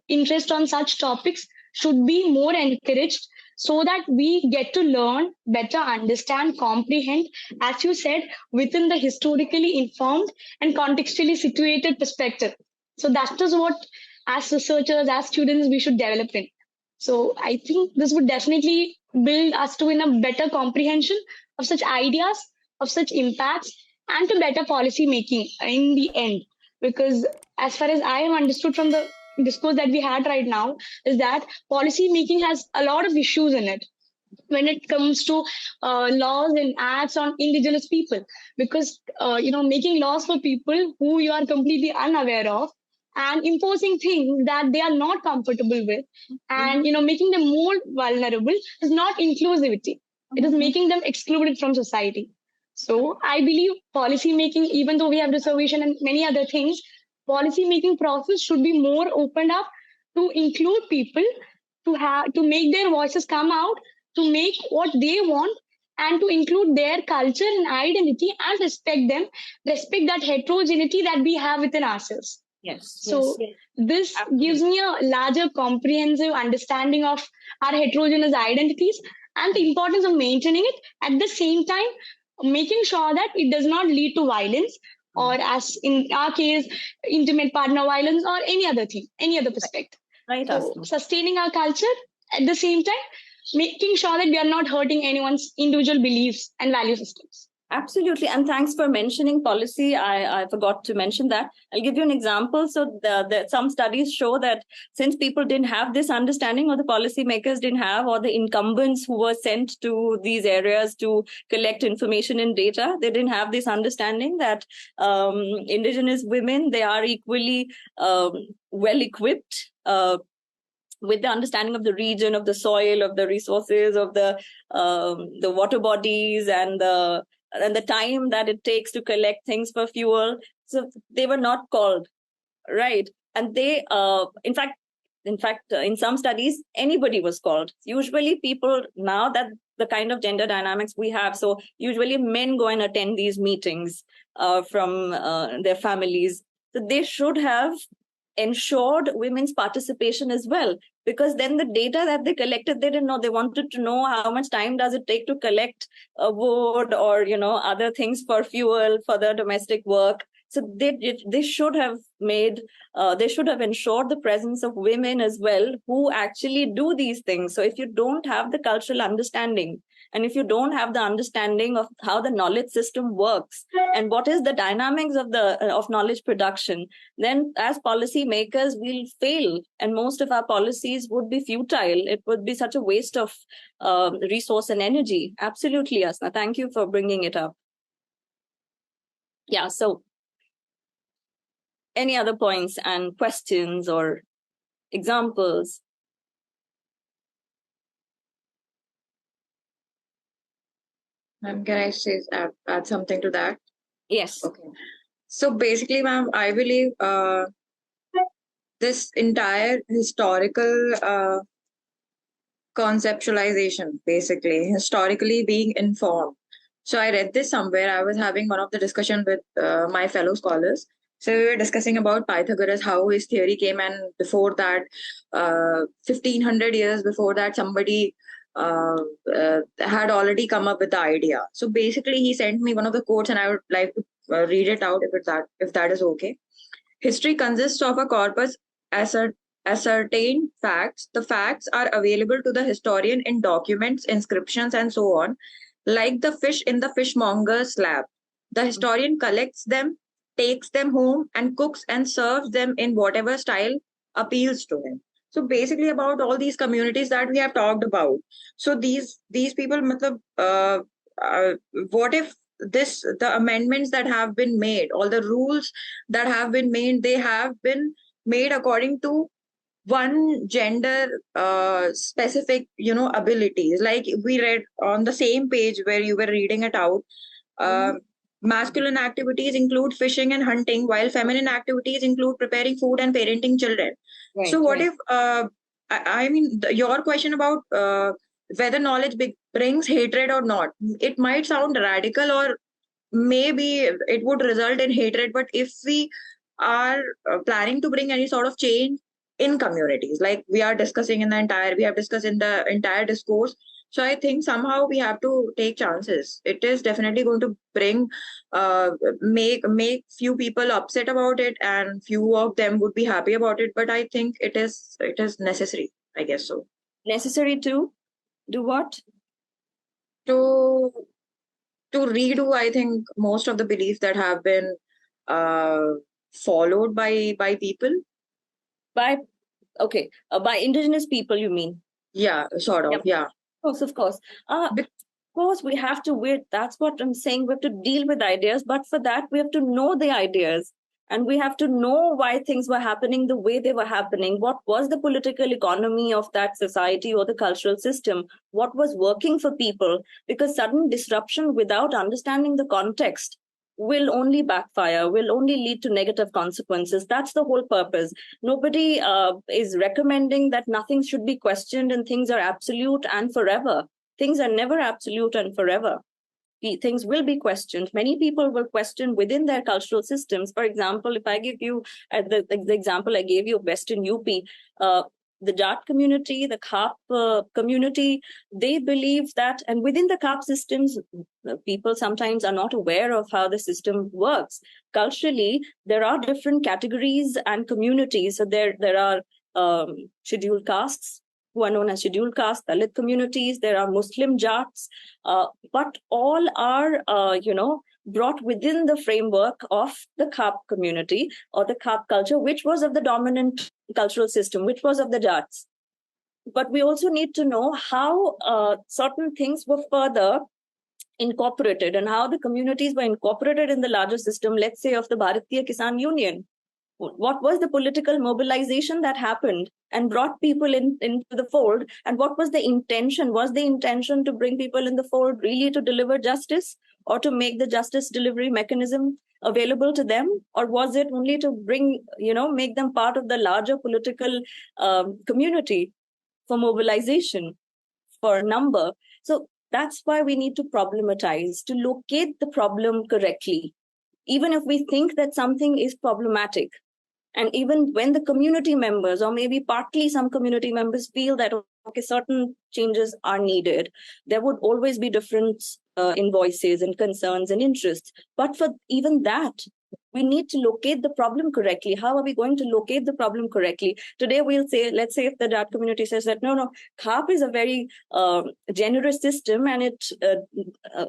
interest on such topics should be more encouraged, so that we get to learn, better understand, comprehend, as you said, within the historically informed and contextually situated perspective. So that is what, as researchers, as students, we should develop in. So I think this would definitely build us to in a better comprehension of such ideas, of such impacts, and to better policy making in the end. Because as far as I have understood from the discourse that we had right now, is that policy making has a lot of issues in it when it comes to laws and acts on indigenous people, because making laws for people who you are completely unaware of and imposing things that they are not comfortable with, and making them more vulnerable, is not inclusivity. It is making them excluded from society. So I believe policy making, even though we have reservation and many other things, policy making process should be more opened up to include people, to make their voices come out, to make what they want, and to include their culture and identity, and respect them, respect that heterogeneity that we have within ourselves. Yes. So yes. this Absolutely. gives me a larger comprehensive understanding of our heterogeneous identities and the importance of maintaining it, at the same time making sure that it does not lead to violence, or as in our case, intimate partner violence, or any other thing, any other perspective. Right. So sustaining our culture, at the same time making sure that we are not hurting anyone's individual beliefs and value systems. Absolutely. And thanks for mentioning policy. I forgot to mention that. I'll give you an example. So some studies show that since people didn't have this understanding, or the policymakers didn't have, or the incumbents who were sent to these areas to collect information and data, they didn't have this understanding that indigenous women, they are equally well equipped with the understanding of the region, of the soil, of the resources, of the water bodies, and the time that it takes to collect things for fuel. So they were not called, right? And they, in fact, In fact, in some studies, anybody was called. Usually people, now that the kind of gender dynamics we have, so usually men go and attend these meetings from their families. So they should have ensured women's participation as well, because then the data that they collected, they didn't know. They wanted to know how much time does it take to collect a wood or, other things for fuel, for the domestic work. So they should have they should have ensured the presence of women as well who actually do these things. So if you don't have the cultural understanding, and if you don't have the understanding of how the knowledge system works and what is the dynamics of knowledge production, then as policy makers, we'll fail. And most of our policies would be futile. It would be such a waste of resource and energy. Absolutely, Asna. Thank you for bringing it up. Yeah, so any other points and questions or examples? Ma'am, can I say add something to that? Yes. Okay. So basically, ma'am, I believe this entire historical conceptualization, basically, historically being informed. So I read this somewhere. I was having one of the discussion with my fellow scholars. So we were discussing about Pythagoras, how his theory came, and before that, 1500 years before that, somebody had already come up with the idea. So basically, he sent me one of the quotes, and I would like to read it out if that is okay. History consists of a corpus ascertained facts. The facts are available to the historian in documents, inscriptions, and so on, like the fish in the fishmonger's slab. The historian collects them, takes them home, and cooks and serves them in whatever style appeals to him. So basically, about all these communities that we have talked about. So these people, what if the amendments that have been made, all the rules that have been made, they have been made according to one gender specific abilities, like we read on the same page where you were reading it out. Masculine activities include fishing and hunting, while feminine activities include preparing food and parenting children. Right, so what if I mean your question about whether knowledge brings hatred or not, it might sound radical, or maybe it would result in hatred, but if we are planning to bring any sort of change in communities, like we have discussed in the entire discourse, so I think somehow we have to take chances. It is definitely going to bring make few people upset about it, and few of them would be happy about it, but I think it is necessary, I guess so. Necessary to do what? To redo, I think, most of the beliefs that have been followed by people. By indigenous people, you mean? Yeah, sort of. Yeah. Of course. Of course, we have to. That's what I'm saying. We have to deal with ideas, but for that, we have to know the ideas. And we have to know why things were happening the way they were happening. What was the political economy of that society or the cultural system? What was working for people? Because sudden disruption without understanding the context will only backfire, will only lead to negative consequences. That's the whole purpose. Nobody is recommending that nothing should be questioned and things are absolute and forever. Things are never absolute and forever. Things will be questioned. Many people will question within their cultural systems. For example, if I give you the example I gave you of Western UP, the Jat community, the Khap community, they believe that, and within the Khap systems, people sometimes are not aware of how the system works. Culturally, there are different categories and communities. So there are scheduled castes, who are known as scheduled caste, Dalit communities, there are Muslim Jats, but all are, brought within the framework of the Khap community or the Khap culture, which was of the dominant cultural system, which was of the Jats. But we also need to know how certain things were further incorporated and how the communities were incorporated in the larger system, let's say, of the Bharatiya Kisan Union. What was the political mobilization that happened and brought people into the fold? And what was the intention? Was the intention to bring people in the fold really to deliver justice, or to make the justice delivery mechanism available to them, or was it only to bring, make them part of the larger political community for mobilization, for number? So that's why we need to problematize, to locate the problem correctly, even if we think that something is problematic. And even when the community members, or maybe partly some community members, feel that, okay, certain changes are needed, there would always be different in voices and concerns and interests. But for even that, we need to locate the problem correctly. How are we going to locate the problem correctly? Today, we'll say, let's say if the DAT community says that, no, CAP is a very generous system, and it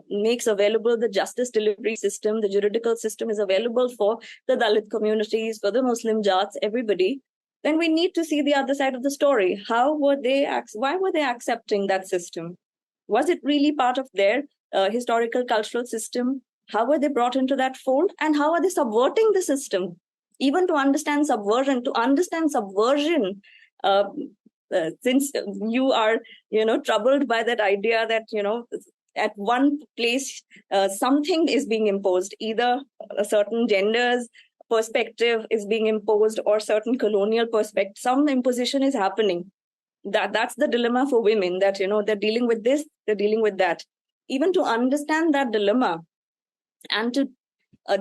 makes available the justice delivery system, the juridical system is available for the Dalit communities, for the Muslim Jats, everybody. Then we need to see the other side of the story. Why were they accepting that system? Was it really part of their historical cultural system? How were they brought into that fold? And how are they subverting the system? Even to understand subversion, since you are, troubled by that idea that, at one place, something is being imposed, either a certain gender's perspective is being imposed or certain colonial perspective, some imposition is happening. That's the dilemma for women, that, they're dealing with this, they're dealing with that. Even to understand that dilemma and to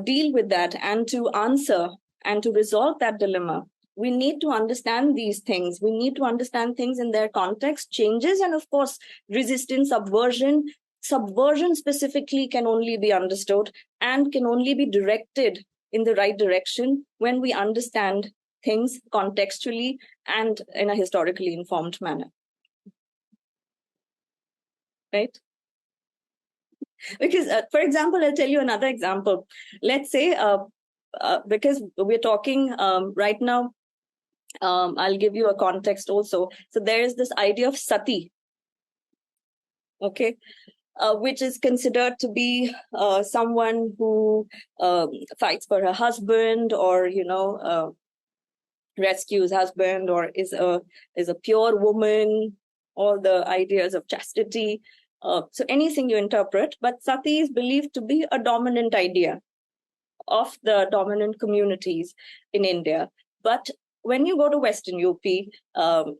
deal with that and to answer and to resolve that dilemma, we need to understand these things. We need to understand things in their context, changes, and of course, resistance, subversion. Subversion specifically can only be understood and can only be directed in the right direction when we understand things contextually and in a historically informed manner. Right? Because, for example, I'll tell you another example. Let's say, because we're talking right now, I'll give you a context also. So there is this idea of sati, okay, which is considered to be someone who fights for her husband, or, rescues husband, or is a pure woman, all the ideas of chastity. So anything you interpret, but sati is believed to be a dominant idea of the dominant communities in India. But when you go to Western UP,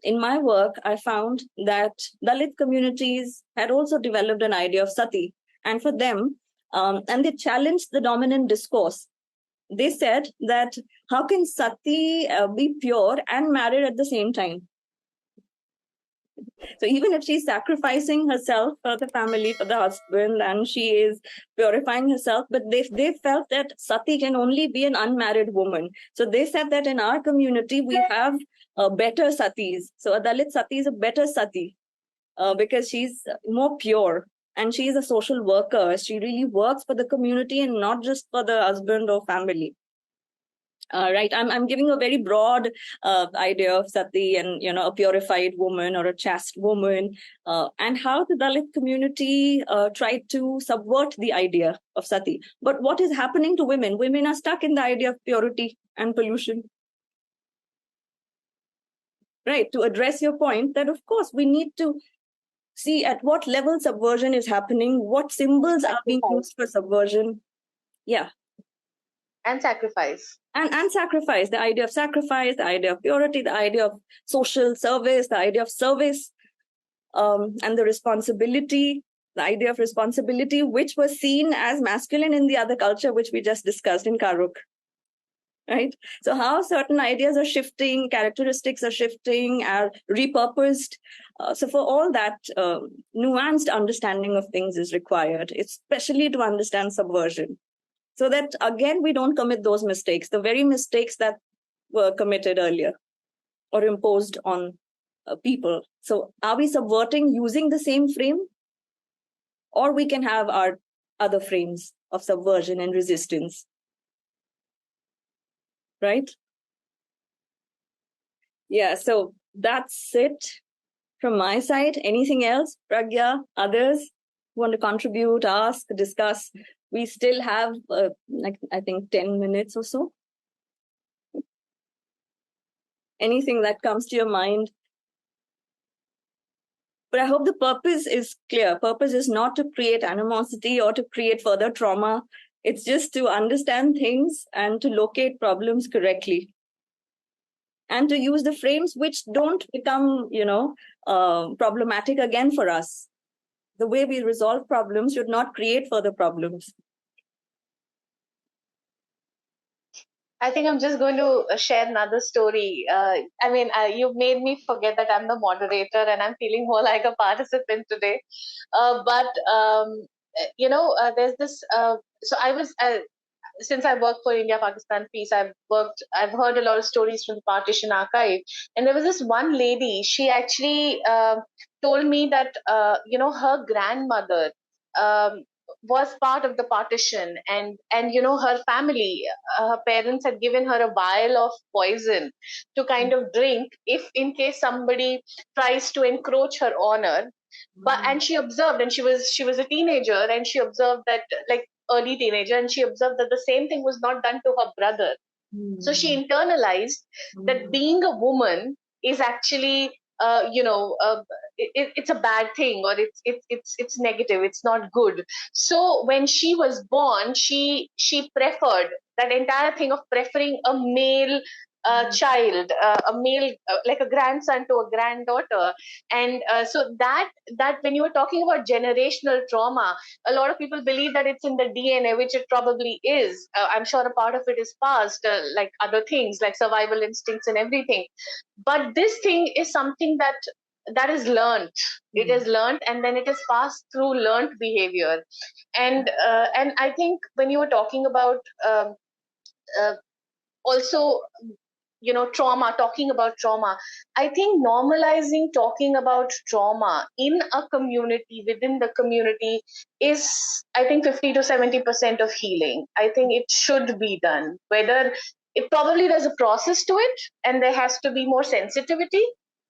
in my work, I found that Dalit communities had also developed an idea of sati. And for them, and they challenged the dominant discourse. They said that, how can sati be pure and married at the same time? So even if she's sacrificing herself for the family, for the husband, and she is purifying herself, but they felt that sati can only be an unmarried woman. So they said that in our community, we have better satis. So a Dalit sati is a better sati because she's more pure and she is a social worker. She really works for the community and not just for the husband or family. Right, I'm giving a very broad idea of sati and, a purified woman or a chaste woman, and how the Dalit community tried to subvert the idea of sati. But what is happening to women? Women are stuck in the idea of purity and pollution. Right, to address your point that, of course, we need to see at what level subversion is happening, what symbols are being used for subversion. Yeah. And sacrifice. And sacrifice, the idea of sacrifice, the idea of purity, the idea of social service, the idea of service, and the responsibility, the idea of responsibility, which was seen as masculine in the other culture, which we just discussed in Karuk. Right? So how certain ideas are shifting, characteristics are shifting, are repurposed. So for all that, nuanced understanding of things is required, especially to understand subversion. So that, again, we don't commit those mistakes, the very mistakes that were committed earlier or imposed on people. So are we subverting using the same frame? Or we can have our other frames of subversion and resistance. Right? Yeah, so that's it from my side. Anything else, Pragya, others who want to contribute, ask, discuss? We still have, I think, 10 minutes or so. Anything that comes to your mind? But I hope the purpose is clear. Purpose is not to create animosity or to create further trauma. It's just to understand things and to locate problems correctly, and to use the frames which don't become, problematic again for us. The way we resolve problems should not create further problems. I think I'm just going to share another story. You made me forget that I'm the moderator and I'm feeling more like a participant today. There's this. So I was. Since I work for India Pakistan Peace, I've heard a lot of stories from the partition archive, and there was this one lady. She actually told me that her grandmother was part of the partition, and her family, her parents had given her a vial of poison to kind of drink if in case somebody tries to encroach her honor. And she observed, and she was a teenager, and she observed that, like, early teenager, and she observed that the same thing was not done to her brother. So she internalized that being a woman is actually it's a bad thing, or it's negative, it's not good. So when she was born, she preferred that entire thing of preferring a male child, a male, like a grandson to a granddaughter. And so that when you were talking about generational trauma, a lot of people believe that it's in the DNA, which it probably is. I'm sure a part of it is passed, like other things like survival instincts and everything. But this thing is something that is learned. It is learned, and then it is passed through learned behavior. And I think when you were talking about also trauma, talking about trauma, I think normalizing talking about trauma in a community, within the community, is, I think, 50 to 70% of healing. I think it should be done. Whether it probably, there's a process to it, and there has to be more sensitivity,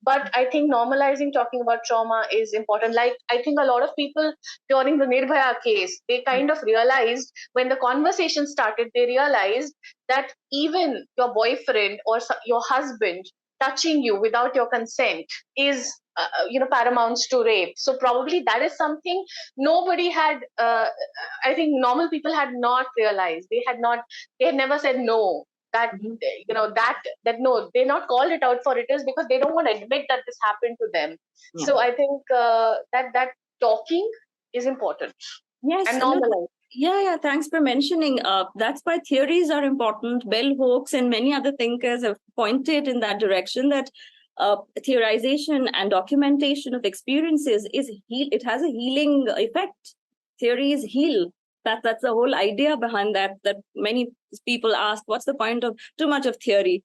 but I think normalizing talking about trauma is important. Like, I think a lot of people during the Nirbhaya case, they kind of realized, when the conversation started, they realized that even your boyfriend or your husband touching you without your consent is paramounts to rape. So probably that is something nobody had, I think normal people had not realized. They had never said no. That that no, they're not called it out for it, is because they don't want to admit that this happened to them. Yeah. So I think that talking is important. Yes, and normalized. Yeah, thanks for mentioning. That's why theories are important. Bell Hooks and many other thinkers have pointed in that direction, that theorization and documentation of experiences it has a healing effect. Theories heal. That's the whole idea behind that many people ask, what's the point of too much of theory,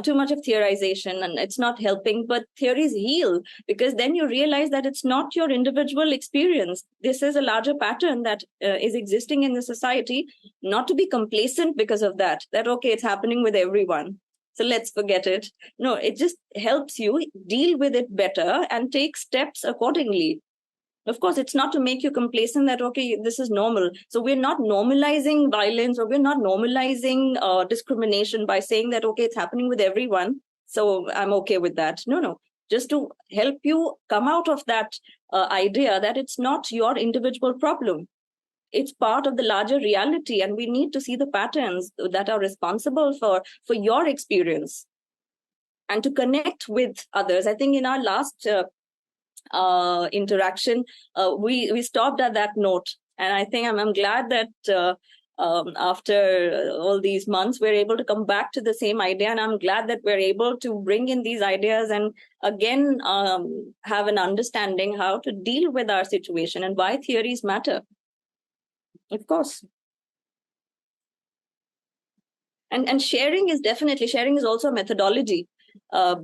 too much of theorization, and it's not helping. But theories heal, because then you realize that it's not your individual experience. This is a larger pattern that is existing in the society. Not to be complacent because of that, okay, it's happening with everyone, so let's forget it. No, it just helps you deal with it better and take steps accordingly. Of course, it's not to make you complacent that, okay, this is normal. So we're not normalizing violence, or we're not normalizing discrimination by saying that, okay, it's happening with everyone, so I'm okay with that. No. Just to help you come out of that idea that it's not your individual problem. It's part of the larger reality, and we need to see the patterns that are responsible for your experience, and to connect with others. I think in our last interaction, we stopped at that note, and I think I'm glad that after all these months we're able to come back to the same idea, and I'm glad that we're able to bring in these ideas and again have an understanding how to deal with our situation and why theories matter. Of course. And sharing is also a methodology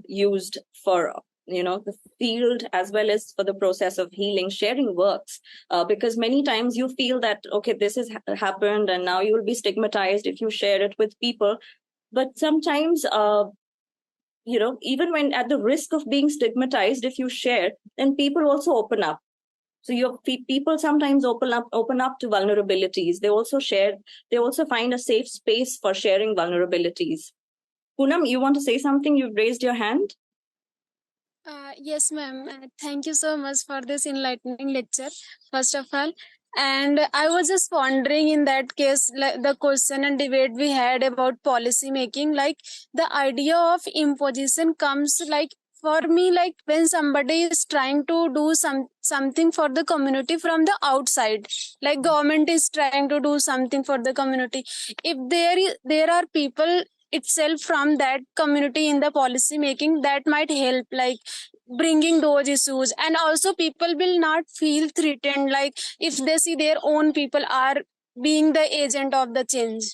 used for the field as well as for the process of healing. Sharing works because many times you feel that, okay, this has happened and now you will be stigmatized if you share it with people. But sometimes, even when at the risk of being stigmatized, if you share, then people also open up. So your people sometimes open up to vulnerabilities. They also share. They also find a safe space for sharing vulnerabilities. Poonam, you want to say something? You've raised your hand. Yes, ma'am. Thank you so much for this enlightening lecture. First of all, And I was just wondering, in that case, like the question and debate we had about policy making, like the idea of imposition comes like, for me, like when somebody is trying to do something for the community from the outside, like government is trying to do something for the community. If there are people itself from that community in the policy making, that might help, like bringing those issues. And also people will not feel threatened, like if they see their own people are being the agent of the change.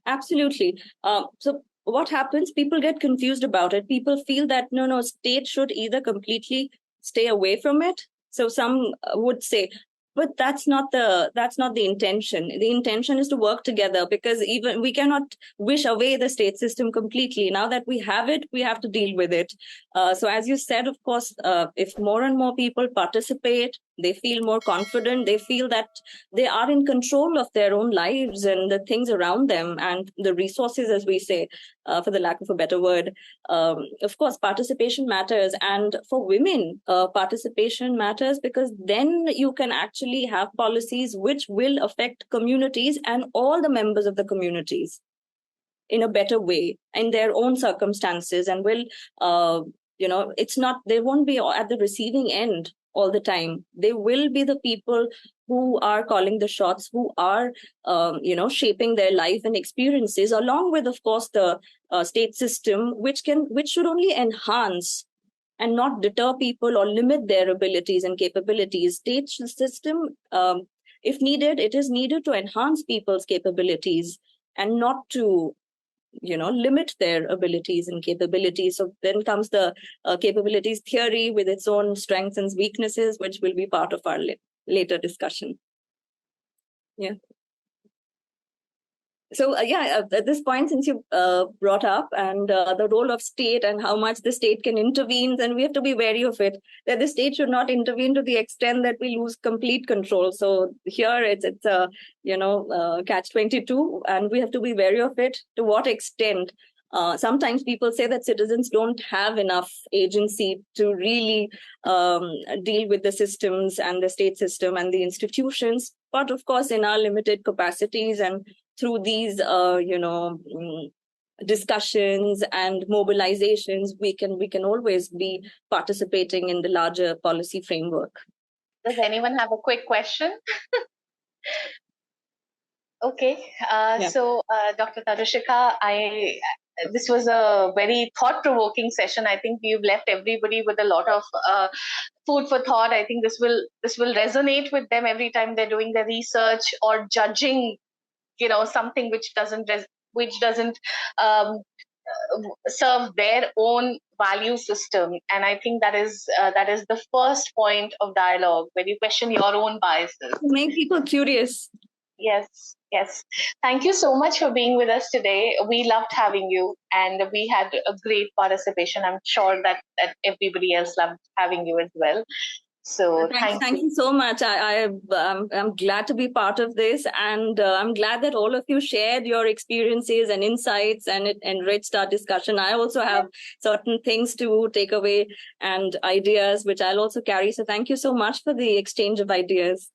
Absolutely. So what happens? People get confused about it. People feel that no, state should either completely stay away from it. So some would say, but that's not the intention. The intention is to work together, because even we cannot wish away the state system completely. Now that we have it, we have to deal with it. So as you said, of course, if more and more people participate, they feel more confident, they feel that they are in control of their own lives and the things around them and the resources, as we say, for the lack of a better word. Of course, participation matters. And for women, participation matters, because then you can actually have policies which will affect communities and all the members of the communities in a better way in their own circumstances, and will, it's not, they won't be at the receiving end all the time. They will be the people who are calling the shots, who are, shaping their life and experiences, along with, of course, the state system, which should only enhance and not deter people or limit their abilities and capabilities. State system, if needed, it is needed to enhance people's capabilities and not to limit their abilities and capabilities. So then comes the capabilities theory with its own strengths and weaknesses, which will be part of our later discussion. Yeah. So at this point, since you brought up and the role of state and how much the state can intervene, then we have to be wary of it, that the state should not intervene to the extent that we lose complete control. So here it's a catch-22, and we have to be wary of it. To what extent? Sometimes people say that citizens don't have enough agency to really deal with the systems and the state system and the institutions. But of course, in our limited capacities and through these, discussions and mobilizations, we can always be participating in the larger policy framework. Does anyone have a quick question? Okay. So, Dr. Tarushikha, this was a very thought-provoking session. I think you've left everybody with a lot of food for thought. I think this will resonate with them every time they're doing their research or judging, something which doesn't serve their own value system. And I think that is the first point of dialogue, when you question your own biases. Make people curious. Yes. Thank you so much for being with us today. We loved having you, and we had a great participation. I'm sure that everybody else loved having you as well. So thank you so much. I'm glad to be part of this, and I'm glad that all of you shared your experiences and insights, and it enriched our discussion. I also have certain things to take away and ideas, which I'll also carry. So thank you so much for the exchange of ideas.